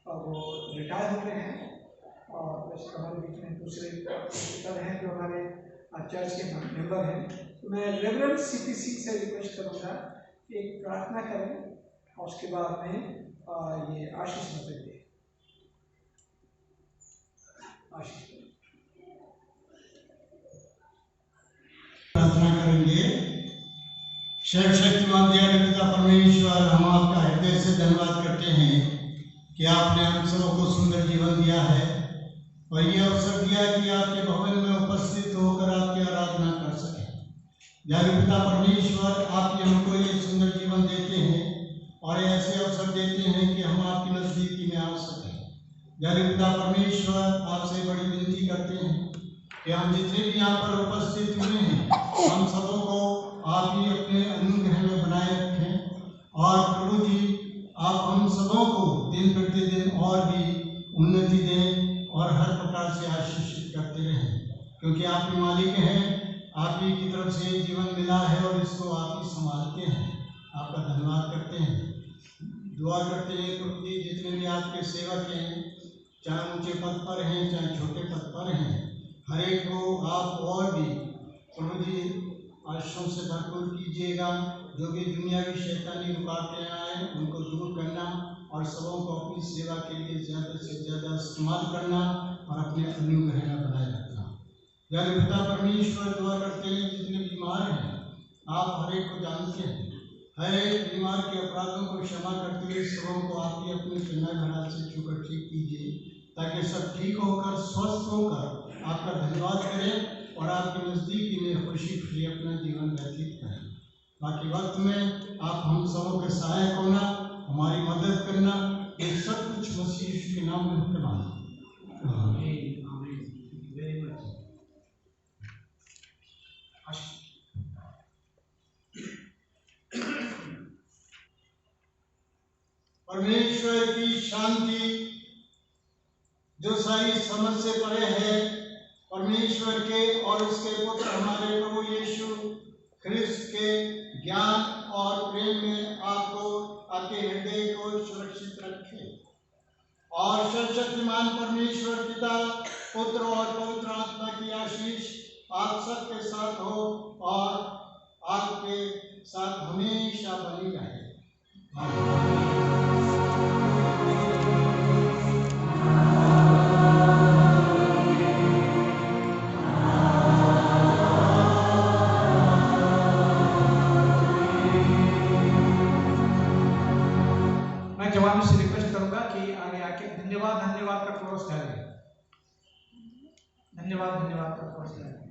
अब वो रिटायर हो गए हैं। और वैसे हमारे बीच में दूसरे प्रेस्बिटर हैं जो हमारे चर्च के मेंबर हैं। तो मैं रेवरेंड सीटीसी से रिक्वेस्ट करूँगा कि एक प्रार्थना करें और उसके बाद में ये आशीष मत दें। आशीष प्रार्थना करेंगे। सर्वशक्तिमान दयालु पिता परमेश्वर, हम आपका हृदय से धन्यवाद करते हैं कि आपने हम सबों को सुंदर जीवन दिया है और ये अवसर दिया कि आपके भवन में उपस्थित होकर आपकी आराधना कर सकें। दयालु पिता परमेश्वर, आप ही हमको ये सुंदर जीवन देते हैं और ऐसे अवसर देते हैं कि हम आपकी नज़दीकी में आ सकें। दयालु पिता परमेश्वर, आपसे बड़ी विनती करते हैं कि हम जितने भी यहाँ पर उपस्थित हुए हैं, हम सबों को आप ही अपने अनुग्रह में बनाए रखें और प्रभु जी, आप हम सबों को दिन प्रतिदिन और भी उन्नति दें और हर प्रकार से आशीषित करते रहें, क्योंकि आप ही मालिक हैं। आप ही की तरफ से जीवन मिला है और इसको आप ही संभालते हैं। आपका धन्यवाद करते हैं। दुआ करते हैं प्रभु जी, जितने भी आपके सेवक हैं, चाहे ऊंचे पद पर हैं चाहे छोटे पद पर हैं, हर एक को आप और भी प्रभु जी आशीषों से भरपूर कीजिएगा। जो भी दुनियावी शैतानी रुकावटें आए उनको दूर करना और सबों को अपनी सेवा के लिए ज़्यादा से ज़्यादा इस्तेमाल करना और अपने अनुग्रह में बनाए रखना। दयालु पिता परमेश्वर, दुआ करते हैं जितने बीमार हैं, आप हर एक को जानते हैं। हर एक बीमार के अपराधों को क्षमा करते हुए सबों को आप ही अपने चंगा घड़ा से छूकर ठीक कीजिए, ताकि सब ठीक होकर स्वस्थ होकर आपका धन्यवाद करें और आपके नज़दीकी में खुशी खुशी अपना जीवन व्यतीत करें। बाकी वक्त में आप हम सबों के सहायक होना, हमारी मदद करना, ये सब कुछ मसीह यीशु के नाम में होकर मांगते हैं। परमेश्वर की शांति जो सारी समझ से परे है, परमेश्वर के और उसके पुत्र हमारे प्रभु यीशु ख्रिस्त के ज्ञान और प्रेम में आपको आपके हृदय को सुरक्षित रखे और सर्वशक्तिमान परमेश्वर पिता, पुत्र और पवित्र आत्मा की आशीष आप सबके साथ हो और आपके साथ हमेशा बनी रहे। जवानों से रिक्वेस्ट करूंगा कि आगे आके धन्यवाद का कोरस गाएं। धन्यवाद का कोरस गाएं।